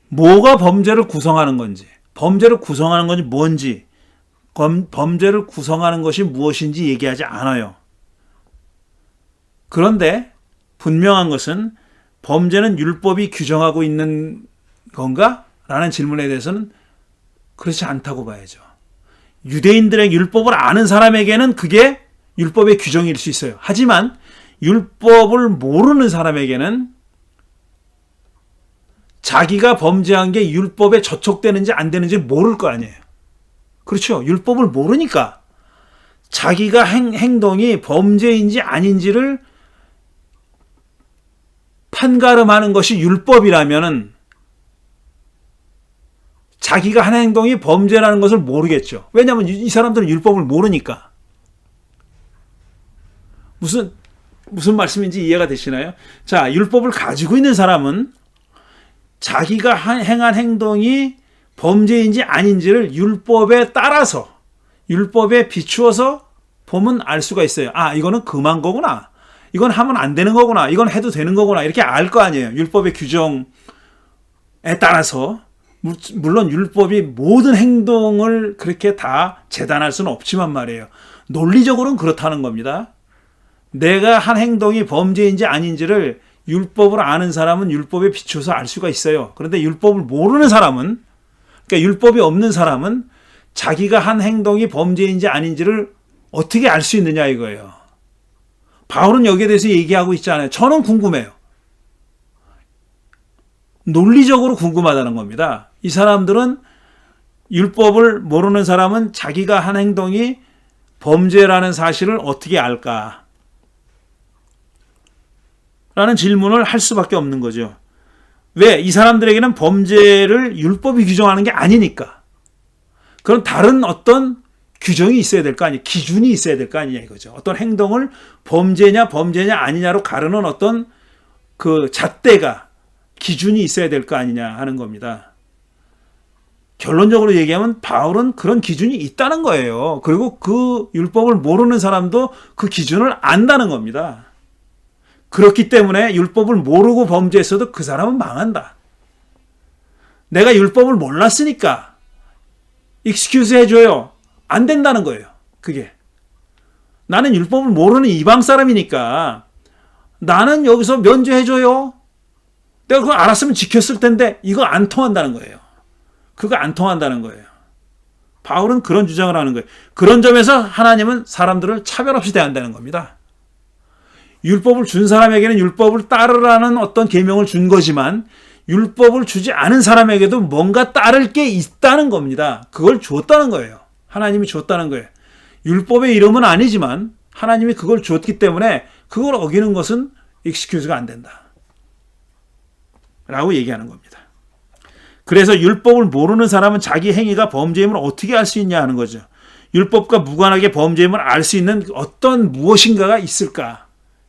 뭐가 범죄를 구성하는 건지, 범죄를 구성하는 건지 뭔지, 범죄를 구성하는 것이 무엇인지 얘기하지 않아요. 그런데 분명한 것은 범죄는 율법이 규정하고 있는 건가? 라는 질문에 대해서는 그렇지 않다고 봐야죠. 유대인들의 율법을 아는 사람에게는 그게 율법의 규정일 수 있어요. 하지만 율법을 모르는 사람에게는 자기가 범죄한 게 율법에 저촉되는지 안 되는지 모를 거 아니에요. 그렇죠. 율법을 모르니까 자기가 행동이 범죄인지 아닌지를 판가름하는 것이 율법이라면은 자기가 한 행동이 범죄라는 것을 모르겠죠. 왜냐하면 이 사람들은 율법을 모르니까. 무슨 말씀인지 이해가 되시나요? 자, 율법을 가지고 있는 사람은 자기가 행한 행동이 범죄인지 아닌지를 율법에 따라서, 율법에 비추어서 보면 알 수가 있어요. 아, 이거는 금한 거구나. 이건 하면 안 되는 거구나. 이건 해도 되는 거구나. 이렇게 알 거 아니에요. 율법의 규정에 따라서. 물론 율법이 모든 행동을 그렇게 다 재단할 수는 없지만 말이에요. 논리적으로는 그렇다는 겁니다. 내가 한 행동이 범죄인지 아닌지를 율법을 아는 사람은 율법에 비춰서 알 수가 있어요. 그런데 율법을 모르는 사람은, 그러니까 율법이 없는 사람은 자기가 한 행동이 범죄인지 아닌지를 어떻게 알 수 있느냐 이거예요. 바울은 여기에 대해서 얘기하고 있지 않아요. 저는 궁금해요. 논리적으로 궁금하다는 겁니다. 이 사람들은 율법을 모르는 사람은 자기가 한 행동이 범죄라는 사실을 어떻게 알까? 라는 질문을 할 수밖에 없는 거죠. 왜? 이 사람들에게는 범죄를 율법이 규정하는 게 아니니까. 그런 다른 어떤 규정이 있어야 될 거 아니에요. 기준이 있어야 될 거 아니냐 이거죠. 어떤 행동을 범죄냐 아니냐로 가르는 어떤 그 잣대가, 기준이 있어야 될 거 아니냐 하는 겁니다. 결론적으로 얘기하면 바울은 그런 기준이 있다는 거예요. 그리고 그 율법을 모르는 사람도 그 기준을 안다는 겁니다. 그렇기 때문에 율법을 모르고 범죄했어도 그 사람은 망한다. 내가 율법을 몰랐으니까 익스큐즈 해줘요. 안 된다는 거예요. 그게. 나는 율법을 모르는 이방 사람이니까 나는 여기서 면제해줘요. 내가 그거 알았으면 지켰을 텐데 이거 안 통한다는 거예요. 그거 안 통한다는 거예요. 바울은 그런 주장을 하는 거예요. 그런 점에서 하나님은 사람들을 차별 없이 대한다는 겁니다. 율법을 준 사람에게는 율법을 따르라는 어떤 계명을 준 거지만 율법을 주지 않은 사람에게도 뭔가 따를 게 있다는 겁니다. 그걸 줬다는 거예요. 하나님이 줬다는 거예요. 율법의 이름은 아니지만 하나님이 그걸 줬기 때문에 그걸 어기는 것은 익스큐즈가 안 된다. 라고 얘기하는 겁니다. 그래서 율법을 모르는 사람은 자기 행위가 범죄임을 어떻게 알 수 있냐 하는 거죠. 율법과 무관하게 범죄임을 알 수 있는 어떤 무엇인가가 있을까?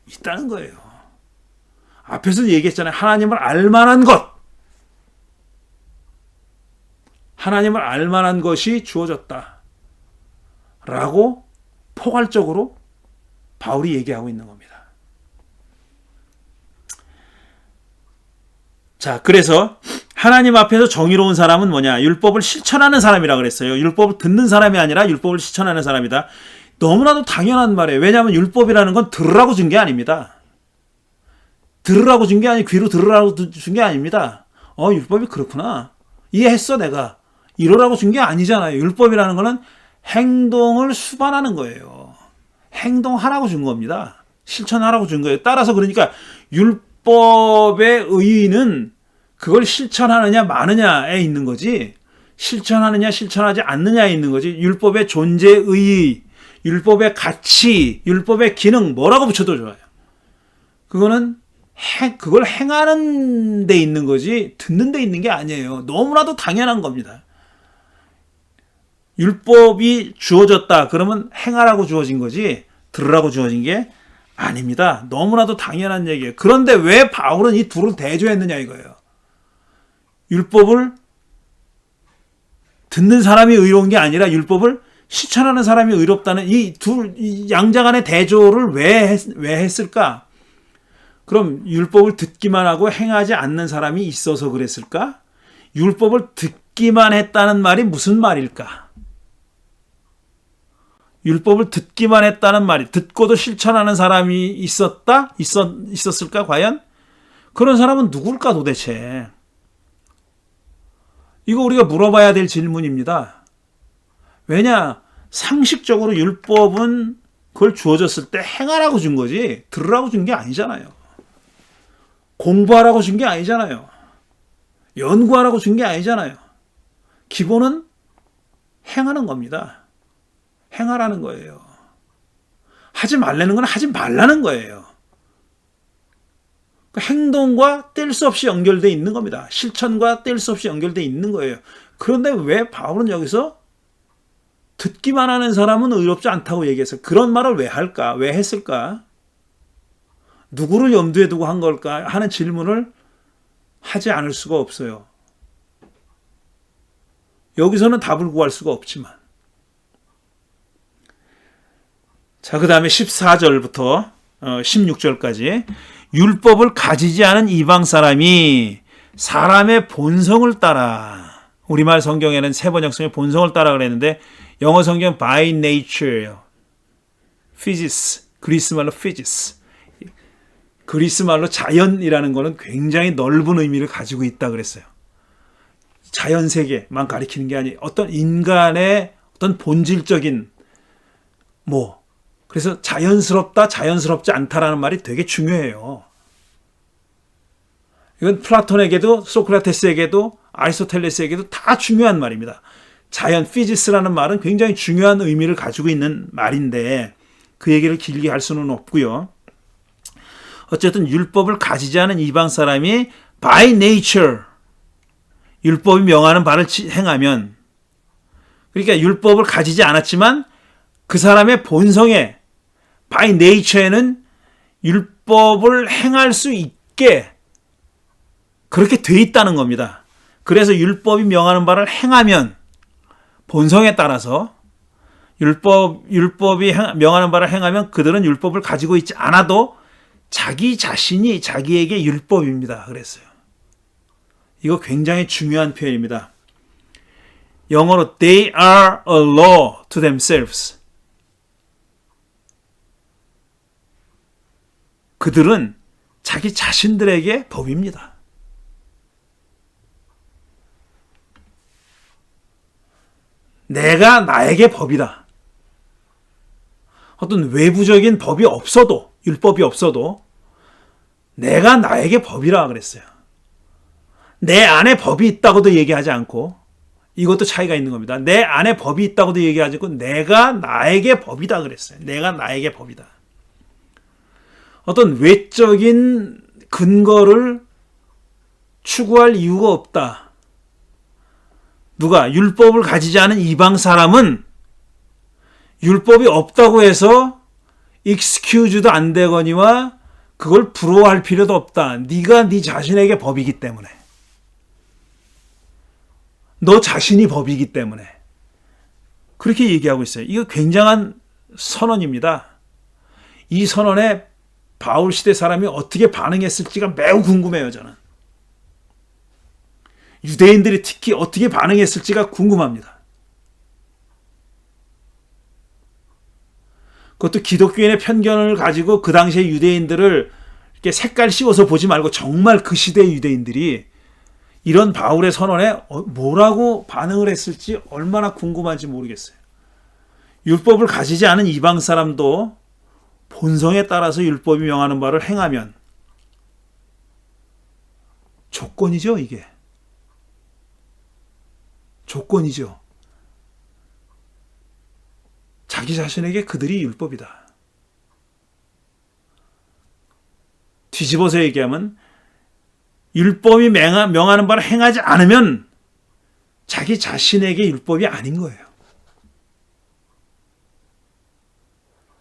있다는 거예요. 앞에서 얘기했잖아요. 하나님을 알만한 것. 하나님을 알만한 것이 주어졌다. 라고 포괄적으로 바울이 얘기하고 있는 겁니다. 자, 그래서 하나님 앞에서 정의로운 사람은 뭐냐? 율법을 실천하는 사람이라 그랬어요. 율법을 듣는 사람이 아니라 율법을 실천하는 사람이다. 너무나도 당연한 말이에요. 왜냐하면 율법이라는 건 들으라고 준 게 아닙니다. 들으라고 준 게 아니고 귀로 들으라고 준 게 아닙니다. 율법이 그렇구나. 이해했어 내가. 이러라고 준 게 아니잖아요. 율법이라는 거는 행동을 수반하는 거예요. 행동하라고 준 겁니다. 실천하라고 준 거예요. 따라서 그러니까 율법의 의의는 그걸 실천하느냐 마느냐에 있는 거지 실천하느냐 실천하지 않느냐에 있는 거지 율법의 존재의 의의, 율법의 가치, 율법의 기능 뭐라고 붙여도 좋아요. 그거는 그걸 행하는 데 있는 거지 듣는 데 있는 게 아니에요. 너무나도 당연한 겁니다. 율법이 주어졌다 그러면 행하라고 주어진 거지 들으라고 주어진 게 아닙니다. 너무나도 당연한 얘기예요. 그런데 왜 바울은 이 둘을 대조했느냐 이거예요. 율법을 듣는 사람이 의로운 게 아니라 율법을 실천하는 사람이 의롭다는 이 양자 간의 대조를 왜 했을까? 그럼 율법을 듣기만 하고 행하지 않는 사람이 있어서 그랬을까? 율법을 듣기만 했다는 말이 무슨 말일까? 율법을 듣기만 했다는 말이 듣고도 실천하는 사람이 있었을까 과연? 그런 사람은 누굴까 도대체? 이거 우리가 물어봐야 될 질문입니다. 왜냐? 상식적으로 율법은 그걸 주어졌을 때 행하라고 준 거지 들으라고 준 게 아니잖아요. 공부하라고 준 게 아니잖아요. 연구하라고 준 게 아니잖아요. 기본은 행하는 겁니다. 행하라는 거예요. 하지 말라는 건 하지 말라는 거예요. 행동과 뗄 수 없이 연결되어 있는 겁니다. 실천과 뗄 수 없이 연결되어 있는 거예요. 그런데 왜 바울은 여기서 듣기만 하는 사람은 의롭지 않다고 얘기해서 그런 말을 왜 할까? 왜 했을까? 누구를 염두에 두고 한 걸까? 하는 질문을 하지 않을 수가 없어요. 여기서는 답을 구할 수가 없지만. 자, 그 다음에 14절부터 16절까지 율법을 가지지 않은 이방 사람이 사람의 본성을 따라 우리말 성경에는 세 번역성에 본성을 따라 그랬는데 영어 성경 by nature예요. physis, 그리스 말로 physis. 그리스 말로 자연이라는 거는 굉장히 넓은 의미를 가지고 있다 그랬어요. 자연 세계만 가리키는 게 아니 어떤 인간의 어떤 본질적인 그래서 자연스럽다, 자연스럽지 않다라는 말이 되게 중요해요. 이건 플라톤에게도 소크라테스에게도 아리스토텔레스에게도 다 중요한 말입니다. 자연, 피지스라는 말은 굉장히 중요한 의미를 가지고 있는 말인데 그 얘기를 길게 할 수는 없고요. 어쨌든 율법을 가지지 않은 이방 사람이 by nature 율법이 명하는 바를 행하면 그러니까 율법을 가지지 않았지만 그 사람의 본성에 by nature에는 율법을 행할 수 있게 그렇게 돼 있다는 겁니다. 그래서 율법이 명하는 바를 행하면 본성에 따라서 율법이 명하는 바를 행하면 그들은 율법을 가지고 있지 않아도 자기 자신이 자기에게 율법입니다. 그랬어요. 이거 굉장히 중요한 표현입니다. 영어로 they are a law to themselves. 그들은 자기 자신들에게 법입니다. 내가 나에게 법이다. 어떤 외부적인 법이 없어도, 율법이 없어도 내가 나에게 법이라 그랬어요. 내 안에 법이 있다고도 얘기하지 않고, 이것도 차이가 있는 겁니다. 내 안에 법이 있다고도 얘기하지 않고 내가 나에게 법이다 그랬어요. 내가 나에게 법이다. 어떤 외적인 근거를 추구할 이유가 없다. 누가 율법을 가지지 않은 이방 사람은 율법이 없다고 해서 익스큐즈도 안 되거니와 그걸 부러워할 필요도 없다. 네가 네 자신에게 법이기 때문에. 너 자신이 법이기 때문에. 그렇게 얘기하고 있어요. 이거 굉장한 선언입니다. 이 선언에 바울 시대 사람이 어떻게 반응했을지가 매우 궁금해요, 저는. 유대인들이 특히 어떻게 반응했을지가 궁금합니다. 그것도 기독교인의 편견을 가지고 그 당시에 유대인들을 이렇게 색깔 씌워서 보지 말고 정말 그 시대의 유대인들이 이런 바울의 선언에 뭐라고 반응을 했을지 얼마나 궁금한지 모르겠어요. 율법을 가지지 않은 이방 사람도 본성에 따라서 율법이 명하는 바를 행하면 조건이죠, 이게. 조건이죠. 자기 자신에게 그들이 율법이다. 뒤집어서 얘기하면 율법이 명하는 바를 행하지 않으면 자기 자신에게 율법이 아닌 거예요.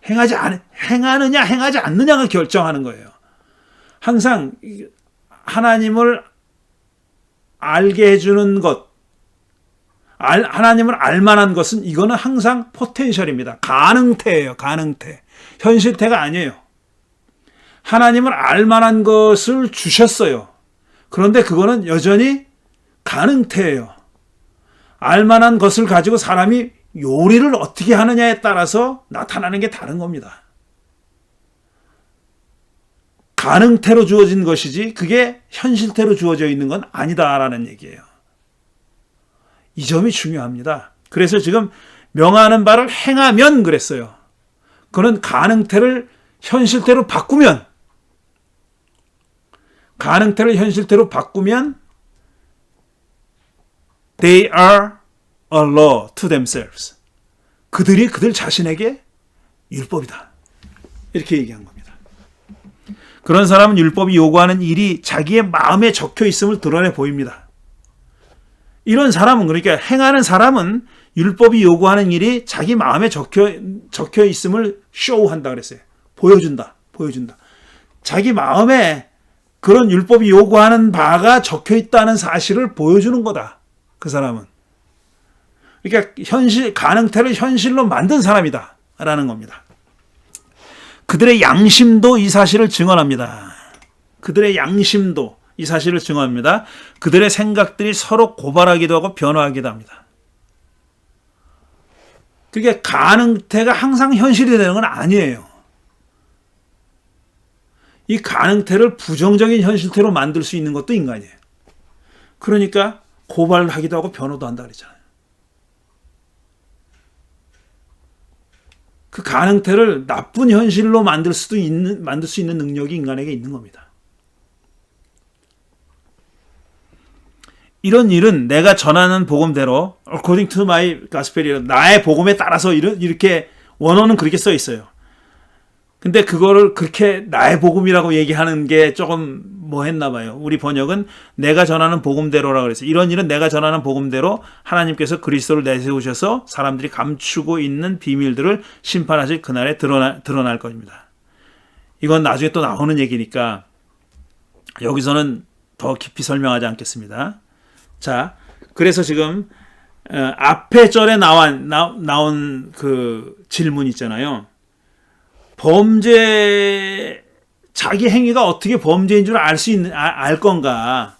행하느냐 행하지 않느냐가 결정하는 거예요. 항상 하나님을 알게 해주는 것, 하나님을 알만한 것은 이거는 항상 포텐셜입니다. 가능태예요. 가능태. 현실태가 아니에요. 하나님을 알만한 것을 주셨어요. 그런데 그거는 여전히 가능태예요. 알만한 것을 가지고 사람이 요리를 어떻게 하느냐에 따라서 나타나는 게 다른 겁니다. 가능태로 주어진 것이지 그게 현실태로 주어져 있는 건 아니다라는 얘기예요. 이 점이 중요합니다. 그래서 지금 명하는 바를 행하면 그랬어요. 그는 가능태를 현실태로 바꾸면, 가능태를 현실태로 바꾸면 they are a law to themselves. 그들이 그들 자신에게 율법이다. 이렇게 얘기한 겁니다. 그런 사람은 율법이 요구하는 일이 자기의 마음에 적혀 있음을 드러내 보입니다. 이런 사람은, 그러니까 행하는 사람은 율법이 요구하는 일이 자기 마음에 적혀 있음을 쇼우한다 그랬어요. 보여준다. 자기 마음에 그런 율법이 요구하는 바가 적혀 있다는 사실을 보여주는 거다. 그 사람은. 그러니까 가능태를 현실로 만든 사람이다. 라는 겁니다. 그들의 양심도 이 사실을 증언합니다. 그들의 양심도 이 사실을 증언합니다. 그들의 생각들이 서로 고발하기도 하고 변화하기도 합니다. 그게 가능태가 항상 현실이 되는 건 아니에요. 이 가능태를 부정적인 현실태로 만들 수 있는 것도 인간이에요. 그러니까 고발하기도 하고 변화도 한다 그랬잖아요. 그 가능태를 나쁜 현실로 만들 수 있는 능력이 인간에게 있는 겁니다. 이런 일은 내가 전하는 복음대로 according to my gospel, 나의 복음에 따라서 이렇게 원어는 그렇게 써 있어요. 근데 그거를 그렇게 나의 복음이라고 얘기하는 게 조금 뭐 했나 봐요. 우리 번역은 내가 전하는 복음대로라고 그랬어요. 이런 일은 내가 전하는 복음대로 하나님께서 그리스도를 내세우셔서 사람들이 감추고 있는 비밀들을 심판하실 그날에 드러날 것입니다. 이건 나중에 또 나오는 얘기니까 여기서는 더 깊이 설명하지 않겠습니다. 자, 그래서 지금 앞에 절에 나온 그 질문 있잖아요. 자기 행위가 어떻게 범죄인 줄 알 건가?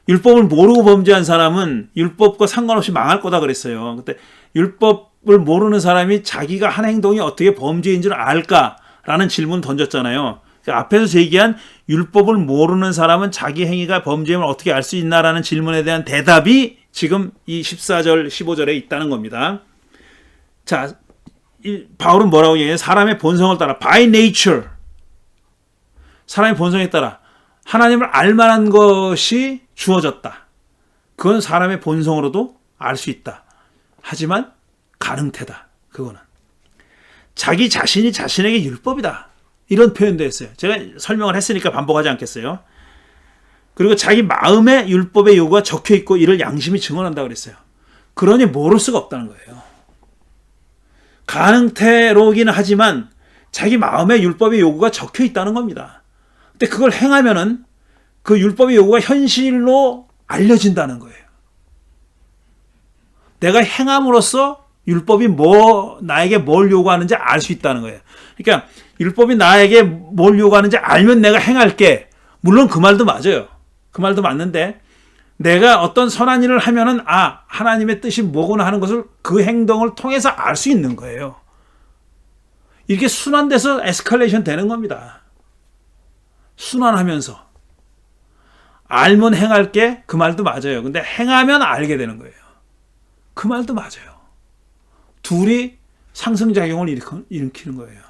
율법을 모르고 범죄한 사람은 율법과 상관없이 망할 거다 그랬어요. 그때 율법을 모르는 사람이 자기가 한 행동이 어떻게 범죄인 줄 알까라는 질문을 던졌잖아요. 앞에서 제기한 율법을 모르는 사람은 자기 행위가 범죄임을 어떻게 알 수 있나라는 질문에 대한 대답이 지금 이 14절, 15절에 있다는 겁니다. 자, 바울은 뭐라고 얘기해요? 사람의 본성을 따라, by nature. 사람의 본성에 따라 하나님을 알만한 것이 주어졌다. 그건 사람의 본성으로도 알 수 있다. 하지만 가능태다. 그거는. 자기 자신이 자신에게 율법이다. 이런 표현도 했어요. 제가 설명을 했으니까 반복하지 않겠어요. 그리고 자기 마음에 율법의 요구가 적혀 있고 이를 양심이 증언한다고 그랬어요. 그러니 모를 수가 없다는 거예요. 가능태로기는 하지만 자기 마음에 율법의 요구가 적혀 있다는 겁니다. 근데 그걸 행하면은 그 율법의 요구가 현실로 알려진다는 거예요. 내가 행함으로써 율법이 나에게 뭘 요구하는지 알 수 있다는 거예요. 그러니까 율법이 나에게 뭘 요구하는지 알면 내가 행할게. 물론 그 말도 맞아요. 그 말도 맞는데 내가 어떤 선한 일을 하면은 하나님의 뜻이 뭐구나 하는 것을 그 행동을 통해서 알 수 있는 거예요. 이렇게 순환돼서 에스컬레이션 되는 겁니다. 순환하면서. 알면 행할게. 그 말도 맞아요. 근데 행하면 알게 되는 거예요. 그 말도 맞아요. 둘이 상승작용을 일으키는 거예요.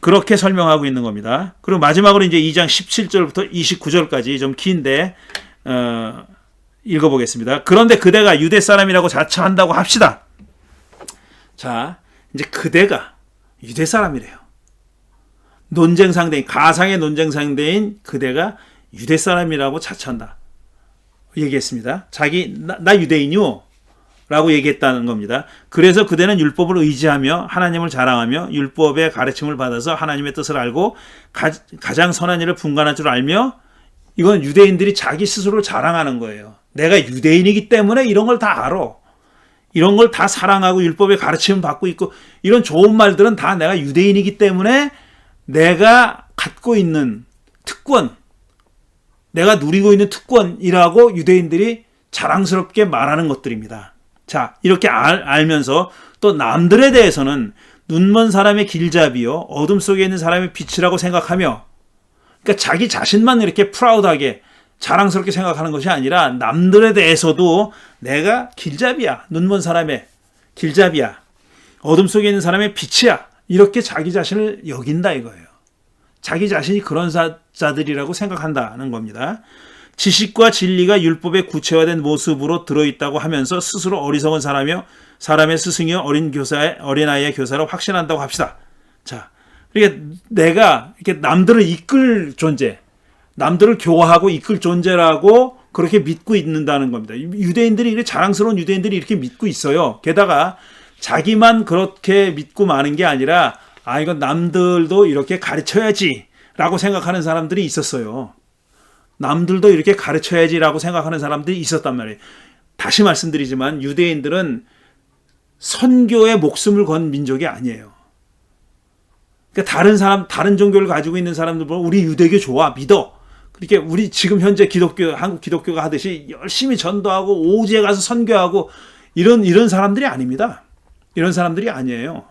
그렇게 설명하고 있는 겁니다. 그리고 마지막으로 이제 2장 17절부터 29절까지 좀 긴데 읽어보겠습니다. 그런데 그대가 유대 사람이라고 자처한다고 합시다. 자, 이제 그대가 유대 사람이래요. 논쟁 상대인, 가상의 논쟁 상대인 그대가 유대 사람이라고 자처한다. 얘기했습니다. 나 유대인이요. 라고 얘기했다는 겁니다. 그래서 그대는 율법을 의지하며 하나님을 자랑하며 율법의 가르침을 받아서 하나님의 뜻을 알고 가장 선한 일을 분간할 줄 알며, 이건 유대인들이 자기 스스로를 자랑하는 거예요. 내가 유대인이기 때문에 이런 걸 다 알아. 이런 걸 다 사랑하고 율법의 가르침을 받고 있고, 이런 좋은 말들은 다 내가 유대인이기 때문에 내가 갖고 있는 특권, 내가 누리고 있는 특권이라고 유대인들이 자랑스럽게 말하는 것들입니다. 자, 이렇게 알면서 또 남들에 대해서는 눈먼 사람의 길잡이요 어둠 속에 있는 사람의 빛이라고 생각하며, 그러니까 자기 자신만 이렇게 프라우드하게 자랑스럽게 생각하는 것이 아니라 남들에 대해서도 내가 길잡이야, 눈먼 사람의 길잡이야, 어둠 속에 있는 사람의 빛이야, 이렇게 자기 자신을 여긴다 이거예요. 자기 자신이 그런 자들이라고 생각한다는 겁니다. 지식과 진리가 율법의 구체화된 모습으로 들어있다고 하면서 스스로 어리석은 사람이요 사람의 스승이요 어린아이의 교사로 확신한다고 합시다. 자, 그러니까 내가 이렇게 남들을 이끌 존재, 남들을 교화하고 이끌 존재라고 그렇게 믿고 있는다는 겁니다. 유대인들이, 이렇게 자랑스러운 유대인들이 이렇게 믿고 있어요. 게다가 자기만 그렇게 믿고 마는 게 아니라 이건 남들도 이렇게 가르쳐야지 라고 생각하는 사람들이 있었어요. 남들도 이렇게 가르쳐야지라고 생각하는 사람들이 있었단 말이에요. 다시 말씀드리지만 유대인들은 선교에 목숨을 건 민족이 아니에요. 그러니까 다른 종교를 가지고 있는 사람들 보면 우리 유대교 좋아, 믿어. 그렇게 우리 지금 현재 한국 기독교가 하듯이 열심히 전도하고 오지에 가서 선교하고 이런 사람들이 아닙니다. 이런 사람들이 아니에요.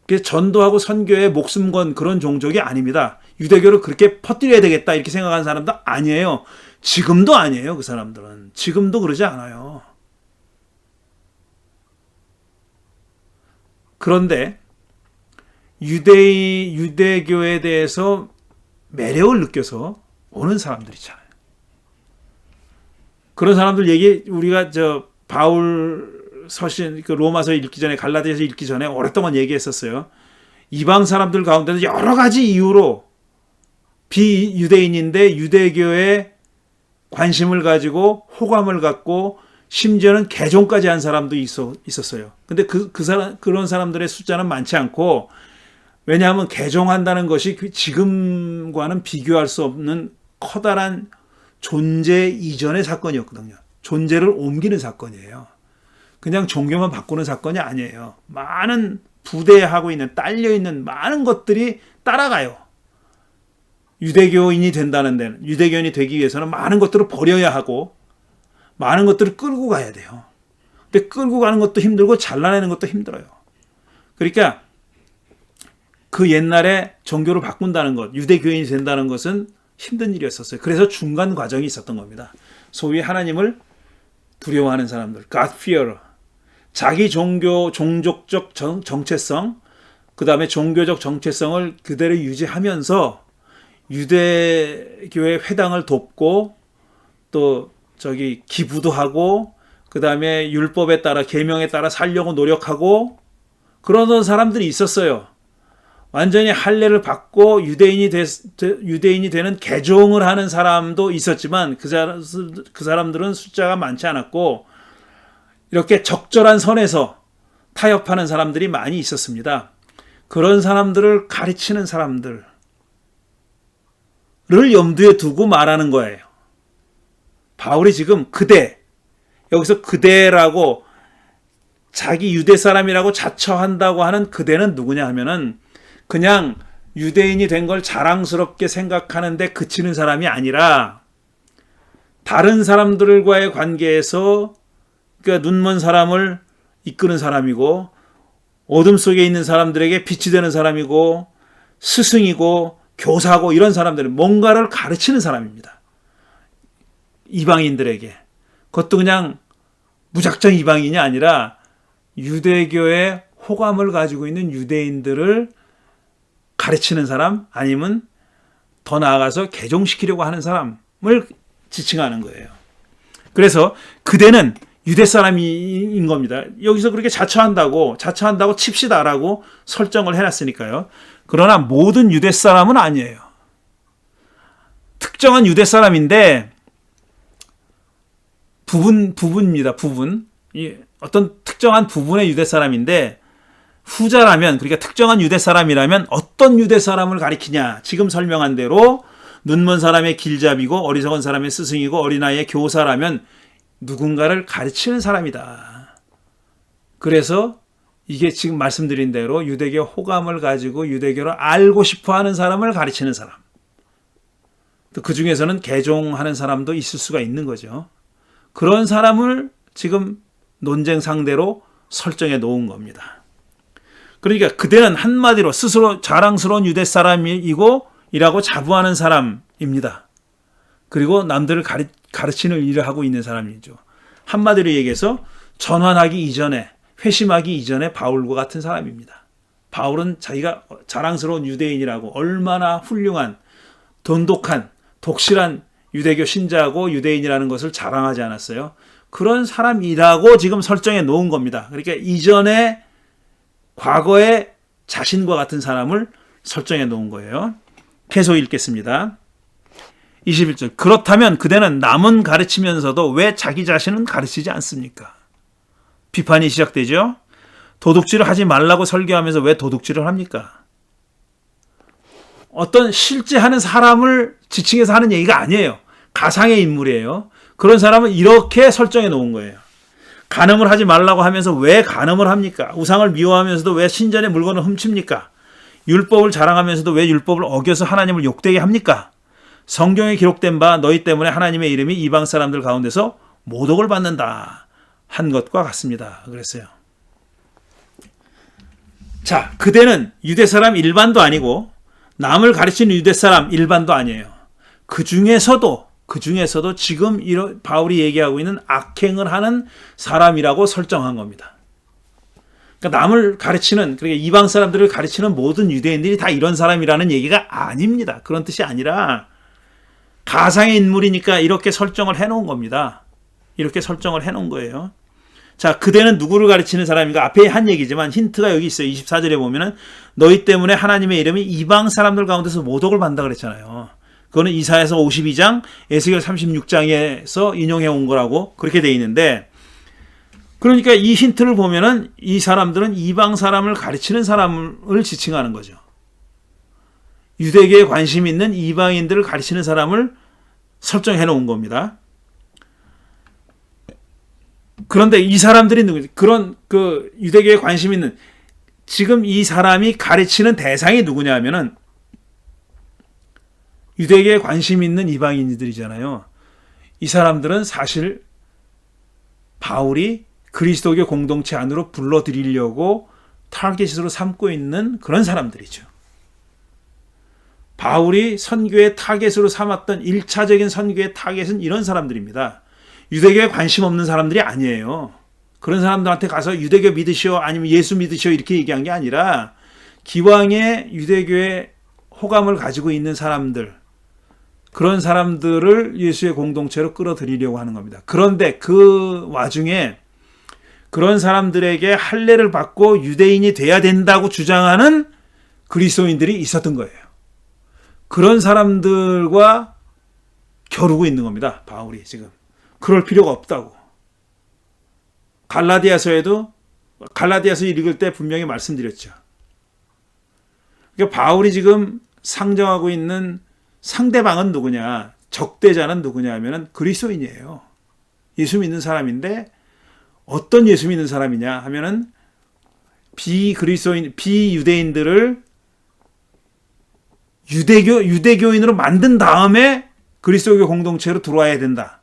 그래서 전도하고 선교에 목숨 건 그런 종족이 아닙니다. 유대교를 그렇게 퍼뜨려야 되겠다 이렇게 생각하는 사람도 아니에요. 지금도 아니에요. 그 사람들은. 지금도 그러지 않아요. 그런데 유대교에 대해서 매력을 느껴서 오는 사람들이 있잖아요. 그런 사람들 우리가 바울 서신, 로마서 읽기 전에, 갈라디아서 읽기 전에 오랫동안 얘기했었어요. 이방 사람들 가운데도 여러 가지 이유로 비유대인인데 유대교에 관심을 가지고 호감을 갖고 심지어는 개종까지 한 사람도 있었어요. 근데 그런 사람들의 숫자는 많지 않고, 왜냐하면 개종한다는 것이 지금과는 비교할 수 없는 커다란 존재 이전의 사건이었거든요. 존재를 옮기는 사건이에요. 그냥 종교만 바꾸는 사건이 아니에요. 많은 부대하고 있는, 딸려있는 많은 것들이 따라가요. 유대교인이 된다는 데는, 유대교인이 되기 위해서는 많은 것들을 버려야 하고 많은 것들을 끌고 가야 돼요. 근데 끌고 가는 것도 힘들고 잘라내는 것도 힘들어요. 그러니까 그 옛날에 종교를 바꾼다는 것, 유대교인이 된다는 것은 힘든 일이었었어요. 그래서 중간 과정이 있었던 겁니다. 소위 하나님을 두려워하는 사람들, God fear, 자기 종족적 정체성, 그 다음에 종교적 정체성을 그대로 유지하면서 유대교의 회당을 돕고 또 기부도 하고 그 다음에 율법에 따라 계명에 따라 살려고 노력하고 그러던 사람들이 있었어요. 완전히 할례를 받고 유대인이 되는 개종을 하는 사람도 있었지만 그 사람들은 숫자가 많지 않았고 이렇게 적절한 선에서 타협하는 사람들이 많이 있었습니다. 그런 사람들을 가르치는 사람들을 염두에 두고 말하는 거예요. 바울이 지금 여기서 그대라고 자기 유대 사람이라고 자처한다고 하는 그대는 누구냐 하면은 그냥 유대인이 된 걸 자랑스럽게 생각하는데 그치는 사람이 아니라 다른 사람들과의 관계에서 그러니까 눈먼 사람을 이끄는 사람이고 어둠 속에 있는 사람들에게 빛이 되는 사람이고 스승이고 교사고 이런 사람들은 뭔가를 가르치는 사람입니다. 이방인들에게. 그것도 그냥 무작정 이방인이 아니라 유대교의 호감을 가지고 있는 유대인들을 가르치는 사람 아니면 더 나아가서 개종시키려고 하는 사람을 지칭하는 거예요. 그래서 그대는 유대 사람인 겁니다. 여기서 그렇게 자처한다고 칩시다라고 설정을 해놨으니까요. 그러나 모든 유대 사람은 아니에요. 특정한 유대 사람인데 부분입니다. 부분. 어떤 특정한 부분의 유대 사람인데 후자라면 그러니까 특정한 유대 사람이라면 어떤 유대 사람을 가리키냐. 지금 설명한 대로 눈먼 사람의 길잡이고 어리석은 사람의 스승이고 어린아이의 교사라면 누군가를 가르치는 사람이다. 그래서 이게 지금 말씀드린 대로 유대교 호감을 가지고 유대교를 알고 싶어하는 사람을 가르치는 사람. 또 그 중에서는 개종하는 사람도 있을 수가 있는 거죠. 그런 사람을 지금 논쟁 상대로 설정해 놓은 겁니다. 그러니까 그대는 한마디로 스스로 자랑스러운 유대 사람이고 이라고 자부하는 사람입니다. 그리고 남들을 가르치는 일을 하고 있는 사람이죠. 한마디로 얘기해서 전환하기 이전에 회심하기 이전에 바울과 같은 사람입니다. 바울은 자기가 자랑스러운 유대인이라고 얼마나 훌륭한 돈독한 독실한 유대교 신자고 유대인이라는 것을 자랑하지 않았어요. 그런 사람이라고 지금 설정해 놓은 겁니다. 그러니까 이전에 과거의 자신과 같은 사람을 설정해 놓은 거예요. 계속 읽겠습니다. 21절. 그렇다면 그대는 남은 가르치면서도 왜 자기 자신은 가르치지 않습니까? 비판이 시작되죠. 도둑질을 하지 말라고 설교하면서 왜 도둑질을 합니까? 어떤 실제 하는 사람을 지칭해서 하는 얘기가 아니에요. 가상의 인물이에요. 그런 사람은 이렇게 설정해 놓은 거예요. 간음을 하지 말라고 하면서 왜 간음을 합니까? 우상을 미워하면서도 왜 신전의 물건을 훔칩니까? 율법을 자랑하면서도 왜 율법을 어겨서 하나님을 욕되게 합니까? 성경에 기록된 바 너희 때문에 하나님의 이름이 이방 사람들 가운데서 모독을 받는다 한 것과 같습니다. 그랬어요. 자, 그대는 유대 사람 일반도 아니고 남을 가르치는 유대 사람 일반도 아니에요. 그 중에서도 지금 바울이 얘기하고 있는 악행을 하는 사람이라고 설정한 겁니다. 그러니까 남을 가르치는, 그러니까 이방 사람들을 가르치는 모든 유대인들이 다 이런 사람이라는 얘기가 아닙니다. 그런 뜻이 아니라 가상의 인물이니까 이렇게 설정을 해놓은 겁니다. 이렇게 설정을 해놓은 거예요. 자, 그대는 누구를 가르치는 사람인가? 앞에 한 얘기지만 힌트가 여기 있어요. 24절에 보면은 너희 때문에 하나님의 이름이 이방 사람들 가운데서 모독을 받는다 그랬잖아요. 그거는 이사야서 52장, 에스겔 36장에서 인용해 온 거라고 그렇게 돼 있는데, 그러니까 이 힌트를 보면은 이 사람들은 이방 사람을 가르치는 사람을 지칭하는 거죠. 유대교에 관심 있는 이방인들을 가르치는 사람을 설정해 놓은 겁니다. 그런데 이 사람들이 누구지? 그런 그 유대교에 관심 있는 지금 이 사람이 가르치는 대상이 누구냐 하면은 유대교에 관심 있는 이방인들이잖아요. 이 사람들은 사실 바울이 그리스도교 공동체 안으로 불러들이려고 타겟으로 삼고 있는 그런 사람들이죠. 바울이 선교의 타겟으로 삼았던 1차적인 선교의 타겟은 이런 사람들입니다. 유대교에 관심 없는 사람들이 아니에요. 그런 사람들한테 가서 유대교 믿으시오 아니면 예수 믿으시오 이렇게 얘기한 게 아니라 기왕에 유대교에 호감을 가지고 있는 사람들, 그런 사람들을 예수의 공동체로 끌어들이려고 하는 겁니다. 그런데 그 와중에 그런 사람들에게 할례를 받고 유대인이 돼야 된다고 주장하는 그리스도인들이 있었던 거예요. 그런 사람들과 겨루고 있는 겁니다. 바울이 지금. 그럴 필요가 없다고. 갈라디아서 읽을 때 분명히 말씀드렸죠. 그러니까 바울이 지금 상정하고 있는 상대방은 누구냐, 적대자는 누구냐 하면은 그리스도인이에요. 예수 믿는 사람인데 어떤 예수 믿는 사람이냐 하면은 비유대인들을 유대교인으로 만든 다음에 그리스도교 공동체로 들어와야 된다.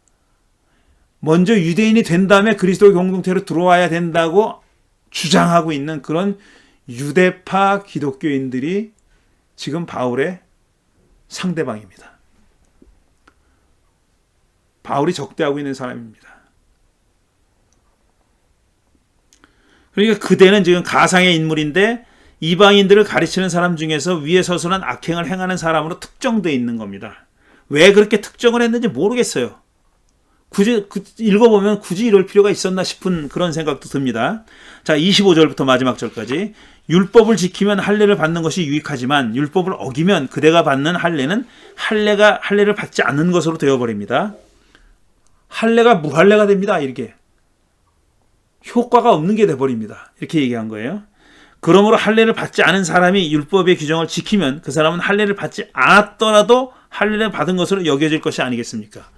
먼저 유대인이 된 다음에 그리스도교 공동체로 들어와야 된다고 주장하고 있는 그런 유대파 기독교인들이 지금 바울의 상대방입니다. 바울이 적대하고 있는 사람입니다. 그러니까 그대는 지금 가상의 인물인데 이방인들을 가르치는 사람 중에서 위에 서서는 악행을 행하는 사람으로 특정되어 있는 겁니다. 왜 그렇게 특정을 했는지 모르겠어요. 굳이 읽어보면 굳이 이럴 필요가 있었나 싶은 그런 생각도 듭니다. 자, 25절부터 마지막 절까지. 율법을 지키면 할례를 받는 것이 유익하지만 율법을 어기면 그대가 받는 할례는 할례를 받지 않는 것으로 되어버립니다. 할례가 무할례가 됩니다. 이렇게 효과가 없는 게 돼버립니다. 이렇게 얘기한 거예요. 그러므로 할례를 받지 않은 사람이 율법의 규정을 지키면 그 사람은 할례를 받지 않았더라도 할례를 받은 것으로 여겨질 것이 아니겠습니까?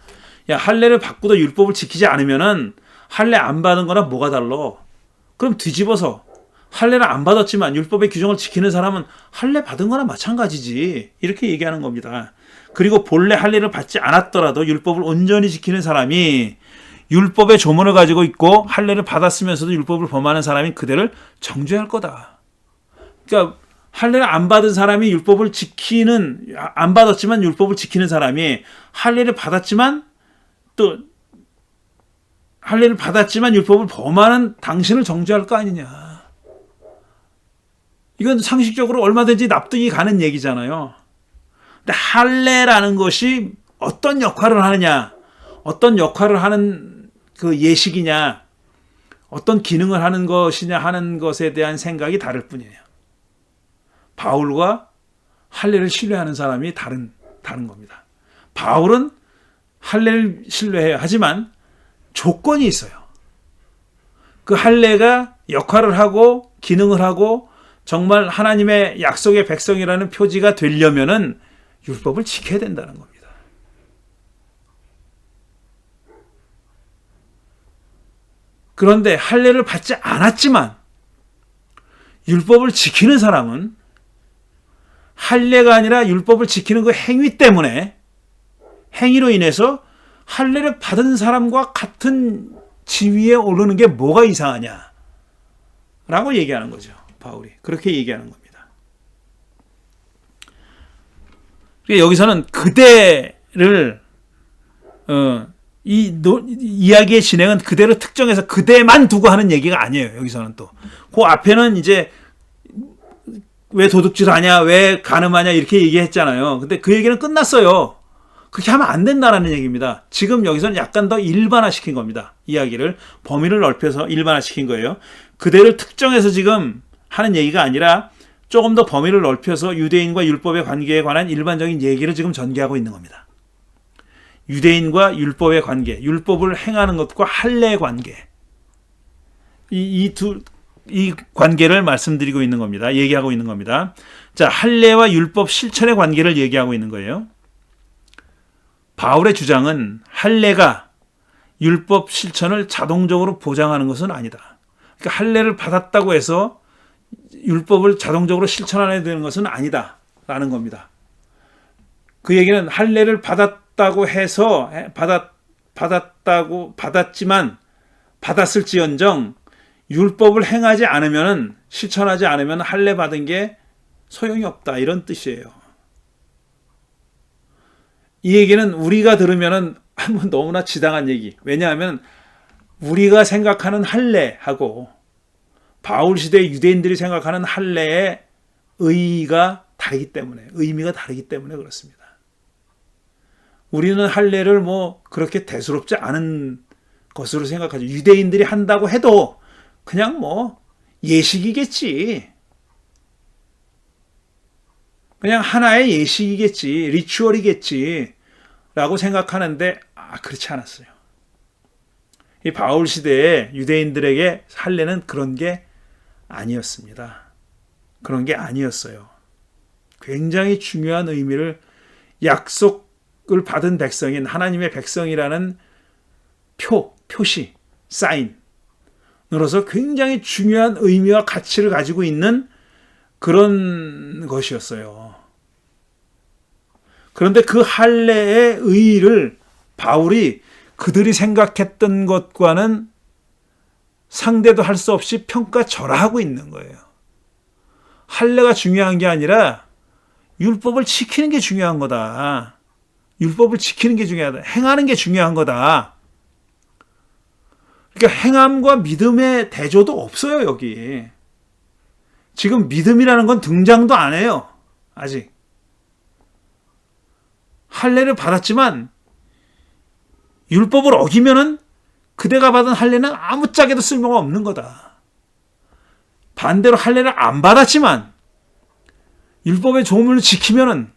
야, 할례를 받고도 율법을 지키지 않으면은 할례 안 받은 거랑 뭐가 달라? 그럼 뒤집어서 할례를 안 받았지만 율법의 규정을 지키는 사람은 할례 받은 거나 마찬가지지. 이렇게 얘기하는 겁니다. 그리고 본래 할례를 받지 않았더라도 율법을 온전히 지키는 사람이 율법의 조문을 가지고 있고 할례를 받았으면서도 율법을 범하는 사람이 그대를 정죄할 거다. 그러니까 할례를 안 받은 사람이 안 받았지만 율법을 지키는 사람이 할례를 받았지만 율법을 범하는 당신을 정죄할 거 아니냐. 이건 상식적으로 얼마든지 납득이 가는 얘기잖아요. 근데 할례라는 것이 어떤 역할을 하느냐, 어떤 역할을 하는 그 예식이냐, 어떤 기능을 하는 것이냐 하는 것에 대한 생각이 다를 뿐이에요. 바울과 할례를 신뢰하는 사람이 다른 겁니다. 바울은 할례를 신뢰해요. 하지만 조건이 있어요. 그 할례가 역할을 하고 기능을 하고 정말 하나님의 약속의 백성이라는 표지가 되려면은 율법을 지켜야 된다는 겁니다. 그런데 할례를 받지 않았지만 율법을 지키는 사람은 할례가 아니라 율법을 지키는 그 행위 때문에 행위로 인해서 할례를 받은 사람과 같은 지위에 오르는 게 뭐가 이상하냐 라고 얘기하는 거죠. 바울이 그렇게 얘기하는 겁니다. 여기서는 그대를 이야기의 진행은 그대로 특정해서 그대만 두고 하는 얘기가 아니에요. 여기서는 또 그 앞에는 이제 왜 도둑질하냐, 왜 간음하냐 이렇게 얘기했잖아요. 근데 그 얘기는 끝났어요. 그렇게 하면 안 된다라는 얘기입니다. 지금 여기서는 약간 더 일반화시킨 겁니다. 이야기를 범위를 넓혀서 일반화시킨 거예요. 그대를 특정해서 지금 하는 얘기가 아니라 조금 더 범위를 넓혀서 유대인과 율법의 관계에 관한 일반적인 얘기를 지금 전개하고 있는 겁니다. 유대인과 율법의 관계, 율법을 행하는 것과 할례의 관계, 이 관계를 말씀드리고 있는 겁니다. 얘기하고 있는 겁니다. 자, 할례와 율법 실천의 관계를 얘기하고 있는 거예요. 바울의 주장은 할례가 율법 실천을 자동적으로 보장하는 것은 아니다. 그러니까 할례를 받았다고 해서 율법을 자동적으로 실천해야 되는 것은 아니다라는 겁니다. 그 얘기는 할례를 받았다고 해서 받았을지언정 율법을 행하지 않으면, 실천하지 않으면 할례 받은 게 소용이 없다, 이런 뜻이에요. 이 얘기는 우리가 들으면은 너무나 지당한 얘기. 왜냐하면 우리가 생각하는 할례하고 바울 시대 유대인들이 생각하는 할례의 의미가 다르기 때문에 그렇습니다. 우리는 할례를 뭐 그렇게 대수롭지 않은 것으로 생각하죠. 유대인들이 한다고 해도 그냥 뭐 예식이겠지. 그냥 하나의 예식이겠지. 리추얼이겠지. 라고 생각하는데 그렇지 않았어요. 이 바울 시대에 유대인들에게 할례는 그런 게 아니었습니다. 그런 게 아니었어요. 굉장히 중요한 의미를, 약속을 받은 백성인 하나님의 백성이라는 표시, 사인으로서 굉장히 중요한 의미와 가치를 가지고 있는 그런 것이었어요. 그런데 그 할례의 의의를 바울이 그들이 생각했던 것과는 상대도 할 수 없이 평가절하하고 있는 거예요. 할례가 중요한 게 아니라 율법을 지키는 게 중요한 거다. 율법을 지키는 게 중요하다. 행하는 게 중요한 거다. 그러니까 행함과 믿음의 대조도 없어요, 여기. 지금 믿음이라는 건 등장도 안 해요, 아직. 할례를 받았지만 율법을 어기면은 그대가 받은 할례는 아무짝에도 쓸모가 없는 거다. 반대로 할례를 안 받았지만 율법의 조문을 지키면은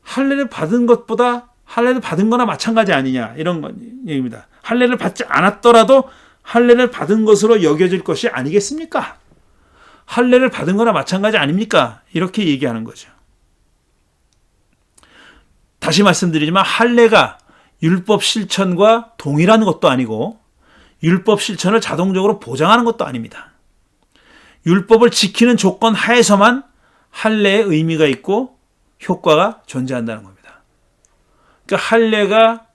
할례를 받은 것보다 할례를 받은 거나 마찬가지 아니냐, 이런 얘기입니다. 할례를 받지 않았더라도 할례를 받은 것으로 여겨질 것이 아니겠습니까? 할례를 받은 거나 마찬가지 아닙니까? 이렇게 얘기하는 거죠. 다시 말씀드리지만 할례가 율법 실천과 동일한 것도 아니고 율법 실천을 자동적으로 보장하는 것도 아닙니다. 율법을 지키는 조건 하에서만 할례의 의미가 있고 효과가 존재한다는 겁니다. 그러니까 할례가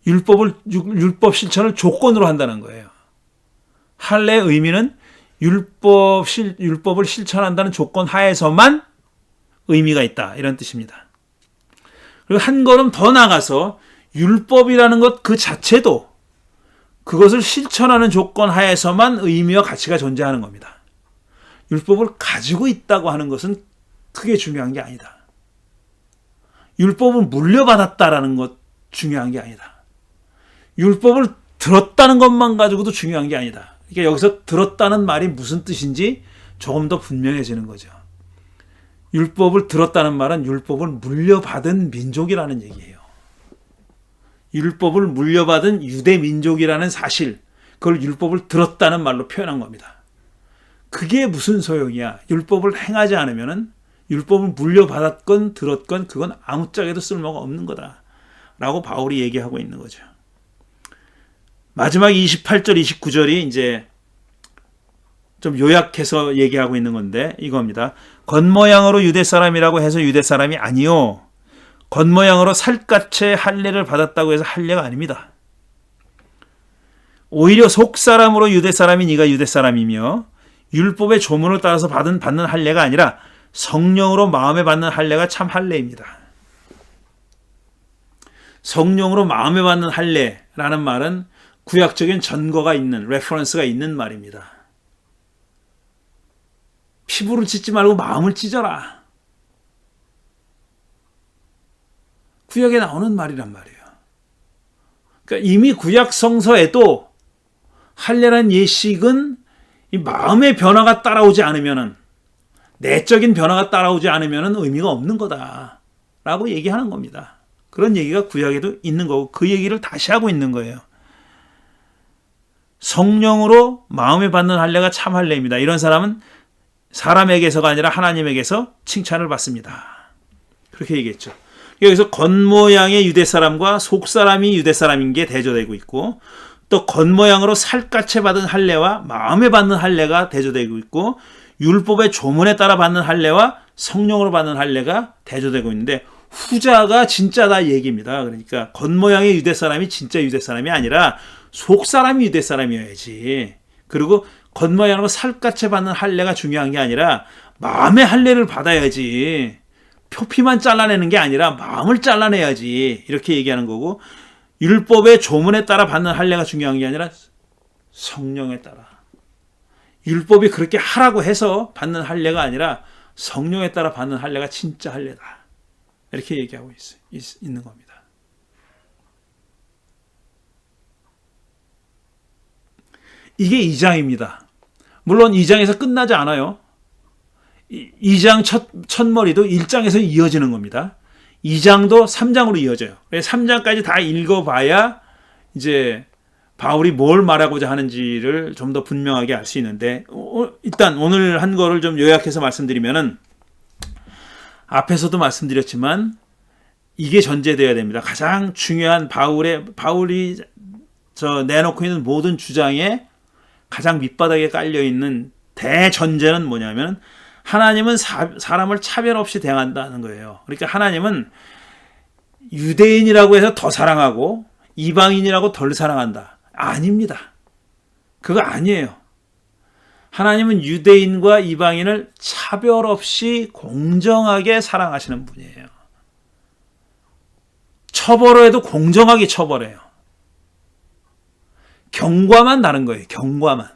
율법 실천을 조건으로 한다는 거예요. 할례의 의미는 율법을 실천한다는 조건 하에서만 의미가 있다, 이런 뜻입니다. 그리고 한 걸음 더 나가서 율법이라는 것 그 자체도 그것을 실천하는 조건 하에서만 의미와 가치가 존재하는 겁니다. 율법을 가지고 있다고 하는 것은 크게 중요한 게 아니다. 율법을 물려받았다라는 것 중요한 게 아니다. 율법을 들었다는 것만 가지고도 중요한 게 아니다. 그러니까 여기서 들었다는 말이 무슨 뜻인지 조금 더 분명해지는 거죠. 율법을 들었다는 말은 율법을 물려받은 민족이라는 얘기예요. 율법을 물려받은 유대 민족이라는 사실, 그걸 율법을 들었다는 말로 표현한 겁니다. 그게 무슨 소용이야? 율법을 행하지 않으면은 율법을 물려받았건 들었건 그건 아무짝에도 쓸모가 없는 거다 라고 바울이 얘기하고 있는 거죠. 마지막 28절 29절이 이제 좀 요약해서 얘기하고 있는 건데 이겁니다. 겉모양으로 유대 사람이라고 해서 유대 사람이 아니요, 겉모양으로 살갗의 할례를 받았다고 해서 할례가 아닙니다. 오히려 속사람으로 유대 사람이 네가 유대 사람이며 율법의 조문을 따라서 받는 할례가 아니라 성령으로 마음에 받는 할례가 참 할례입니다. 성령으로 마음에 받는 할례라는 말은 구약적인 전거가 있는, 레퍼런스가 있는 말입니다. 피부를 찢지 말고 마음을 찢어라. 구약에 나오는 말이란 말이에요. 그러니까 이미 구약 성서에도 할례란 예식은 이 마음의 변화가 따라오지 않으면은, 내적인 변화가 따라오지 않으면은 의미가 없는 거다라고 얘기하는 겁니다. 그런 얘기가 구약에도 있는 거고 그 얘기를 다시 하고 있는 거예요. 성령으로 마음에 받는 할례가 참 할례입니다. 이런 사람은 사람에게서가 아니라 하나님에게서 칭찬을 받습니다. 그렇게 얘기했죠. 여기서 겉모양의 유대 사람과 속 사람이 유대 사람인 게 대조되고 있고, 또 겉모양으로 살갗에 받은 할례와 마음에 받는 할례가 대조되고 있고, 율법의 조문에 따라 받는 할례와 성령으로 받는 할례가 대조되고 있는데, 후자가 진짜다 얘기입니다. 그러니까 겉모양의 유대 사람이 진짜 유대 사람이 아니라 속 사람이 유대 사람이어야지. 그리고 겉모양으로 살갗에 받는 할례가 중요한 게 아니라 마음의 할례를 받아야지. 표피만 잘라내는 게 아니라 마음을 잘라내야지. 이렇게 얘기하는 거고, 율법의 조문에 따라 받는 할례가 중요한 게 아니라 성령에 따라. 율법이 그렇게 하라고 해서 받는 할례가 아니라 성령에 따라 받는 할례가 진짜 할례다. 이렇게 얘기하고 있는 겁니다. 이게 2장입니다. 물론 2장에서 끝나지 않아요. 2장 첫 머리도 1장에서 이어지는 겁니다. 2장도 3장으로 이어져요. 3장까지 다 읽어봐야 이제 바울이 뭘 말하고자 하는지를 좀 더 분명하게 알 수 있는데, 일단 오늘 한 거를 좀 요약해서 말씀드리면은, 앞에서도 말씀드렸지만 이게 전제되어야 됩니다. 가장 중요한 바울이 내놓고 있는 모든 주장에 가장 밑바닥에 깔려 있는 대전제는 뭐냐면, 하나님은 사람을 차별 없이 대한다는 거예요. 그러니까 하나님은 유대인이라고 해서 더 사랑하고 이방인이라고 덜 사랑한다. 아닙니다. 그거 아니에요. 하나님은 유대인과 이방인을 차별 없이 공정하게 사랑하시는 분이에요. 처벌해도 공정하게 처벌해요. 경과만 다른 거예요. 경과만.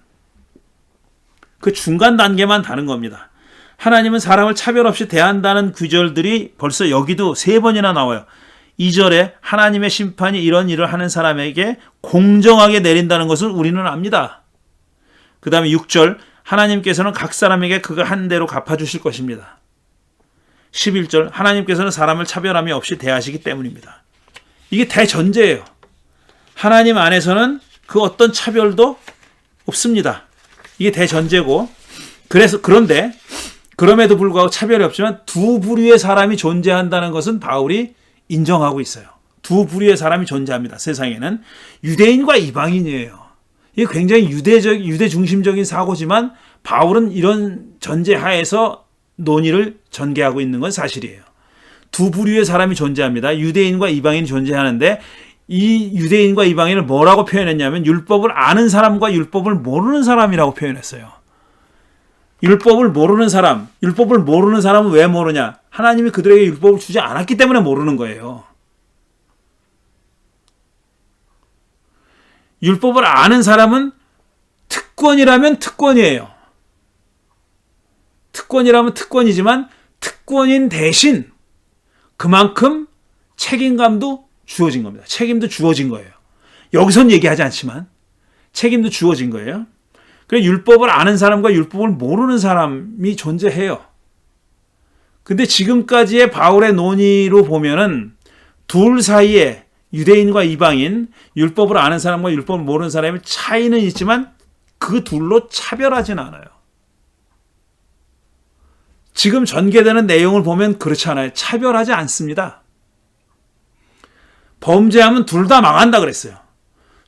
그 중간 단계만 다른 겁니다. 하나님은 사람을 차별 없이 대한다는 구절들이 벌써 여기도 3번이나 나와요. 2절에 하나님의 심판이 이런 일을 하는 사람에게 공정하게 내린다는 것을 우리는 압니다. 그 다음에 6절, 하나님께서는 각 사람에게 그가 한 대로 갚아주실 것입니다. 11절, 하나님께서는 사람을 차별함이 없이 대하시기 때문입니다. 이게 대전제예요. 하나님 안에서는 그 어떤 차별도 없습니다. 이게 대전제고, 그런데 그럼에도 불구하고 차별이 없지만 두 부류의 사람이 존재한다는 것은 바울이 인정하고 있어요. 두 부류의 사람이 존재합니다. 세상에는 유대인과 이방인이에요. 이게 굉장히 유대 중심적인 사고지만 바울은 이런 전제 하에서 논의를 전개하고 있는 건 사실이에요. 두 부류의 사람이 존재합니다. 유대인과 이방인이 존재하는데, 이 유대인과 이방인을 뭐라고 표현했냐면 율법을 아는 사람과 율법을 모르는 사람이라고 표현했어요. 율법을 모르는 사람은 왜 모르냐? 하나님이 그들에게 율법을 주지 않았기 때문에 모르는 거예요. 율법을 아는 사람은 특권이라면 특권이에요. 특권이라면 특권이지만 특권인 대신 그만큼 책임감도 주어진 겁니다. 책임도 주어진 거예요. 여기선 얘기하지 않지만 책임도 주어진 거예요. 그래서 율법을 아는 사람과 율법을 모르는 사람이 존재해요. 근데 지금까지의 바울의 논의로 보면은 둘 사이에 유대인과 이방인, 율법을 아는 사람과 율법을 모르는 사람의 차이는 있지만 그 둘로 차별하진 않아요. 지금 전개되는 내용을 보면 그렇지 않아요. 차별하지 않습니다. 범죄하면 둘 다 망한다 그랬어요.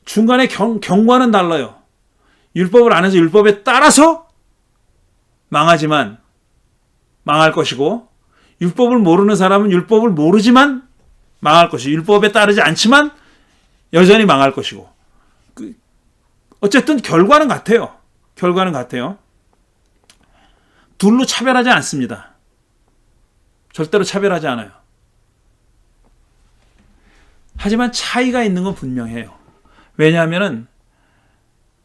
중간에 경과는 달라요. 율법을 안 해서 율법에 따라서 망하지만 망할 것이고, 율법을 모르는 사람은 율법을 모르지만 망할 것이고, 율법에 따르지 않지만 여전히 망할 것이고, 어쨌든 결과는 같아요. 둘로 차별하지 않습니다. 절대로 차별하지 않아요. 하지만 차이가 있는 건 분명해요. 왜냐하면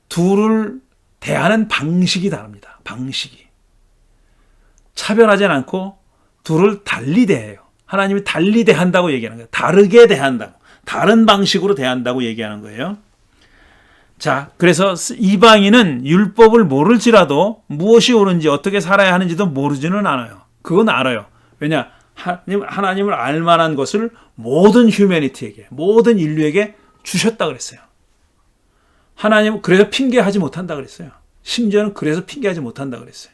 둘을 대하는 방식이 다릅니다. 방식이. 차별하지 않고 둘을 달리 대해요. 하나님이 달리 대한다고 얘기하는 거예요. 다르게 대한다고. 다른 방식으로 대한다고 얘기하는 거예요. 자, 그래서 이방인은 율법을 모를지라도 무엇이 옳은지 어떻게 살아야 하는지도 모르지는 않아요. 그건 알아요. 왜냐? 하나님을 알 만한 것을 모든 휴머니티에게, 모든 인류에게 주셨다 그랬어요. 하나님은 그래서 핑계하지 못한다 그랬어요. 심지어는 그래서 핑계하지 못한다 그랬어요.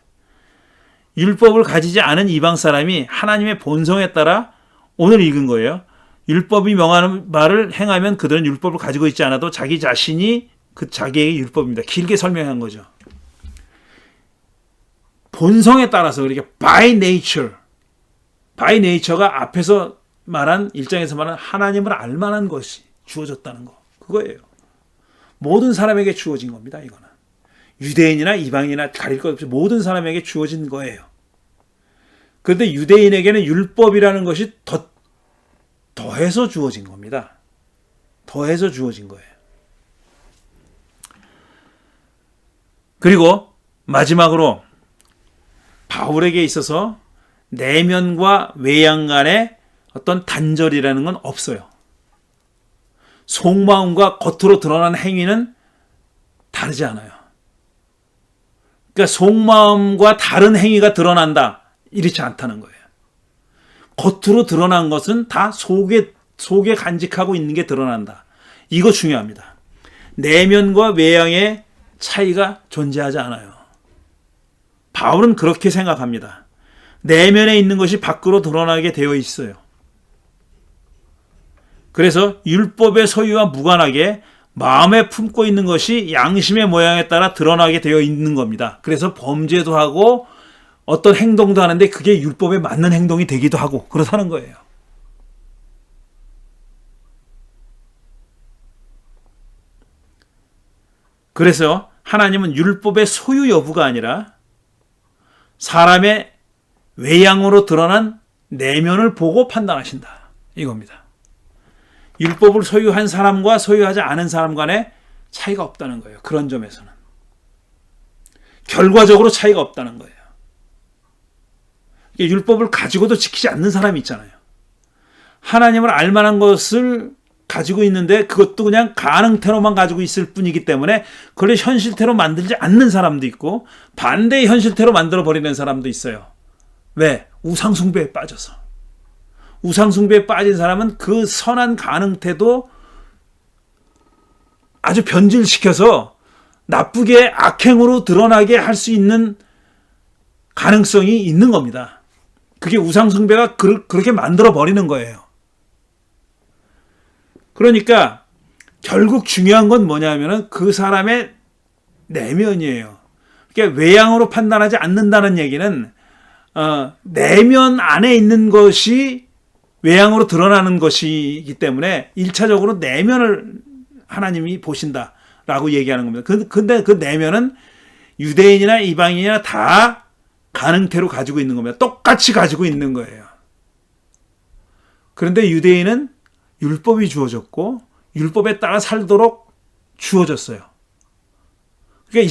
율법을 가지지 않은 이방 사람이 하나님의 본성에 따라 오늘 읽은 거예요. 율법이 명하는 바를 행하면 그들은 율법을 가지고 있지 않아도 자기 자신이 그 자기의 율법입니다. 길게 설명한 거죠. 본성에 따라서 그러니까 by nature가 앞에서 말한 1장에서 말한 하나님을 알만한 것이 주어졌다는 거. 그거예요. 모든 사람에게 주어진 겁니다. 이거는. 유대인이나 이방인이나 가릴 것 없이 모든 사람에게 주어진 거예요. 그런데 유대인에게는 율법이라는 것이 더해서 주어진 겁니다. 더해서 주어진 거예요. 그리고 마지막으로 바울에게 있어서 내면과 외양 간의 어떤 단절이라는 건 없어요. 속마음과 겉으로 드러나는 행위는 다르지 않아요. 그러니까 속마음과 다른 행위가 드러난다. 이렇지 않다는 거예요. 겉으로 드러난 것은 다 속에 간직하고 있는 게 드러난다. 이거 중요합니다. 내면과 외양의 차이가 존재하지 않아요. 바울은 그렇게 생각합니다. 내면에 있는 것이 밖으로 드러나게 되어 있어요. 그래서 율법의 소유와 무관하게 마음에 품고 있는 것이 양심의 모양에 따라 드러나게 되어 있는 겁니다. 그래서 범죄도 하고 어떤 행동도 하는데 그게 율법에 맞는 행동이 되기도 하고 그렇다는 거예요. 그래서 하나님은 율법의 소유 여부가 아니라 사람의 외양으로 드러난 내면을 보고 판단하신다. 이겁니다. 율법을 소유한 사람과 소유하지 않은 사람 간에 차이가 없다는 거예요. 그런 점에서는. 결과적으로 차이가 없다는 거예요. 율법을 가지고도 지키지 않는 사람이 있잖아요. 하나님을 알만한 것을 가지고 있는데 그것도 그냥 가능태로만 가지고 있을 뿐이기 때문에 그걸 현실태로 만들지 않는 사람도 있고 반대의 현실태로 만들어버리는 사람도 있어요. 왜? 우상숭배에 빠져서. 우상숭배에 빠진 사람은 그 선한 가능태도 아주 변질시켜서 나쁘게 악행으로 드러나게 할 수 있는 가능성이 있는 겁니다. 그게 우상숭배가 그렇게 만들어버리는 거예요. 그러니까 결국 중요한 건 뭐냐면은 그 사람의 내면이에요. 그러니까 외양으로 판단하지 않는다는 얘기는 내면 안에 있는 것이 외양으로 드러나는 것이기 때문에 1차적으로 내면을 하나님이 보신다라고 얘기하는 겁니다. 근데 그 내면은 유대인이나 이방인이나 다 가능태로 가지고 있는 겁니다. 똑같이 가지고 있는 거예요. 그런데 유대인은 율법이 주어졌고 율법에 따라 살도록 주어졌어요. 그러니까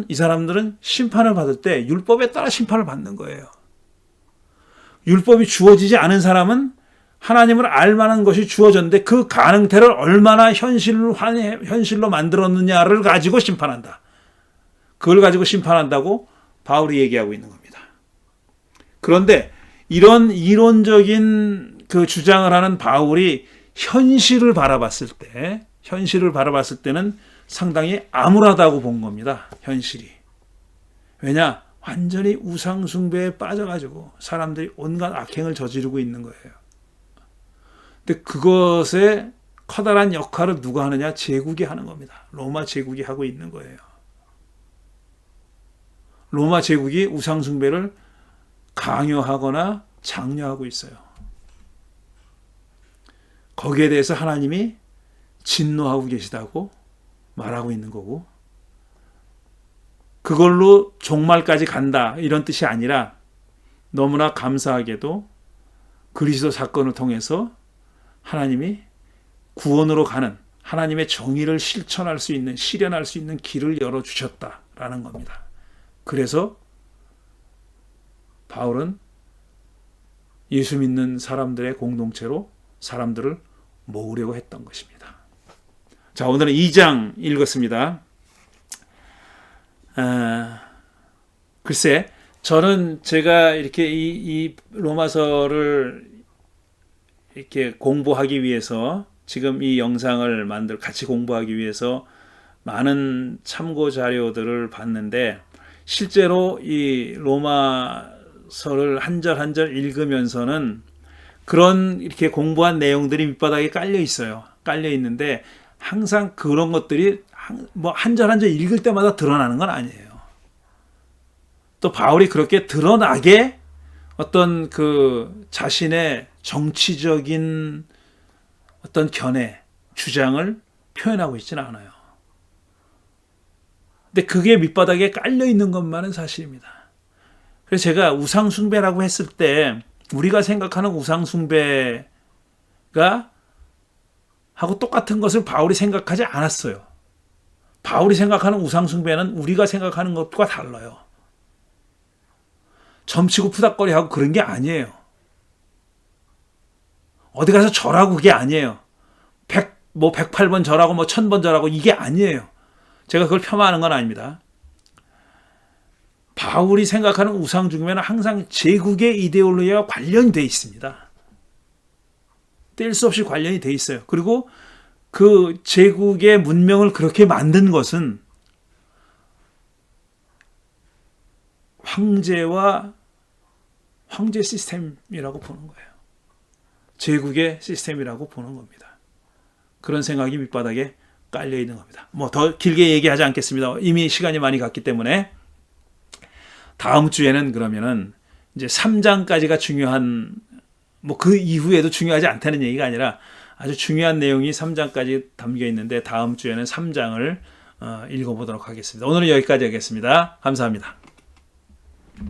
이 사람들은 심판을 받을 때 율법에 따라 심판을 받는 거예요. 율법이 주어지지 않은 사람은 하나님을 알만한 것이 주어졌는데 그 가능태를 얼마나 현실로 만들었느냐를 가지고 심판한다. 그걸 가지고 심판한다고 바울이 얘기하고 있는 겁니다. 그런데 이런 이론적인 그 주장을 하는 바울이 현실을 바라봤을 때는 상당히 암울하다고 본 겁니다. 현실이. 왜냐? 완전히 우상숭배에 빠져가지고 사람들이 온갖 악행을 저지르고 있는 거예요. 근데 그것에 커다란 역할을 누가 하느냐? 제국이 하는 겁니다. 로마 제국이 하고 있는 거예요. 로마 제국이 우상숭배를 강요하거나 장려하고 있어요. 거기에 대해서 하나님이 진노하고 계시다고 말하고 있는 거고 그걸로 종말까지 간다 이런 뜻이 아니라 너무나 감사하게도 그리스도 사건을 통해서 하나님이 구원으로 가는 하나님의 정의를 실천할 수 있는 실현할 수 있는 길을 열어주셨다라는 겁니다. 그래서 바울은 예수 믿는 사람들의 공동체로 사람들을 모으려고 했던 것입니다. 자, 오늘은 2장 읽었습니다. 글쎄, 저는 제가 이렇게 이 로마서를 이렇게 공부하기 위해서 지금 이 영상을 같이 공부하기 위해서 많은 참고 자료들을 봤는데 실제로 이 로마서를 한 절 한 절 읽으면서는 그런 이렇게 공부한 내용들이 밑바닥에 깔려 있어요. 깔려 있는데 항상 그런 것들이 뭐 한 절 한 절 읽을 때마다 드러나는 건 아니에요. 또 바울이 그렇게 드러나게 어떤 그 자신의 정치적인 어떤 견해, 주장을 표현하고 있지는 않아요. 근데 그게 밑바닥에 깔려 있는 것만은 사실입니다. 그래서 제가 우상숭배라고 했을 때 우리가 생각하는 우상숭배가 하고 똑같은 것을 바울이 생각하지 않았어요. 바울이 생각하는 우상숭배는 우리가 생각하는 것과 달라요. 점치고 푸닥거리하고 그런 게 아니에요. 어디 가서 절하고 그게 아니에요. 108번 절하고 1000번 절하고 이게 아니에요. 제가 그걸 폄하하는 건 아닙니다. 바울이 생각하는 우상숭배는 항상 제국의 이데올로기와 관련이 돼 있습니다. 뗄 수 없이 관련이 돼 있어요. 그리고 그 제국의 문명을 그렇게 만든 것은 황제 시스템이라고 보는 거예요. 제국의 시스템이라고 보는 겁니다. 그런 생각이 밑바닥에 깔려 있는 겁니다. 뭐 더 길게 얘기하지 않겠습니다. 이미 시간이 많이 갔기 때문에 다음 주에는 그러면은 이제 3장까지가 중요한, 뭐 그 이후에도 중요하지 않다는 얘기가 아니라 아주 중요한 내용이 3장까지 담겨 있는데 다음 주에는 3장을 읽어보도록 하겠습니다. 오늘은 여기까지 하겠습니다. 감사합니다.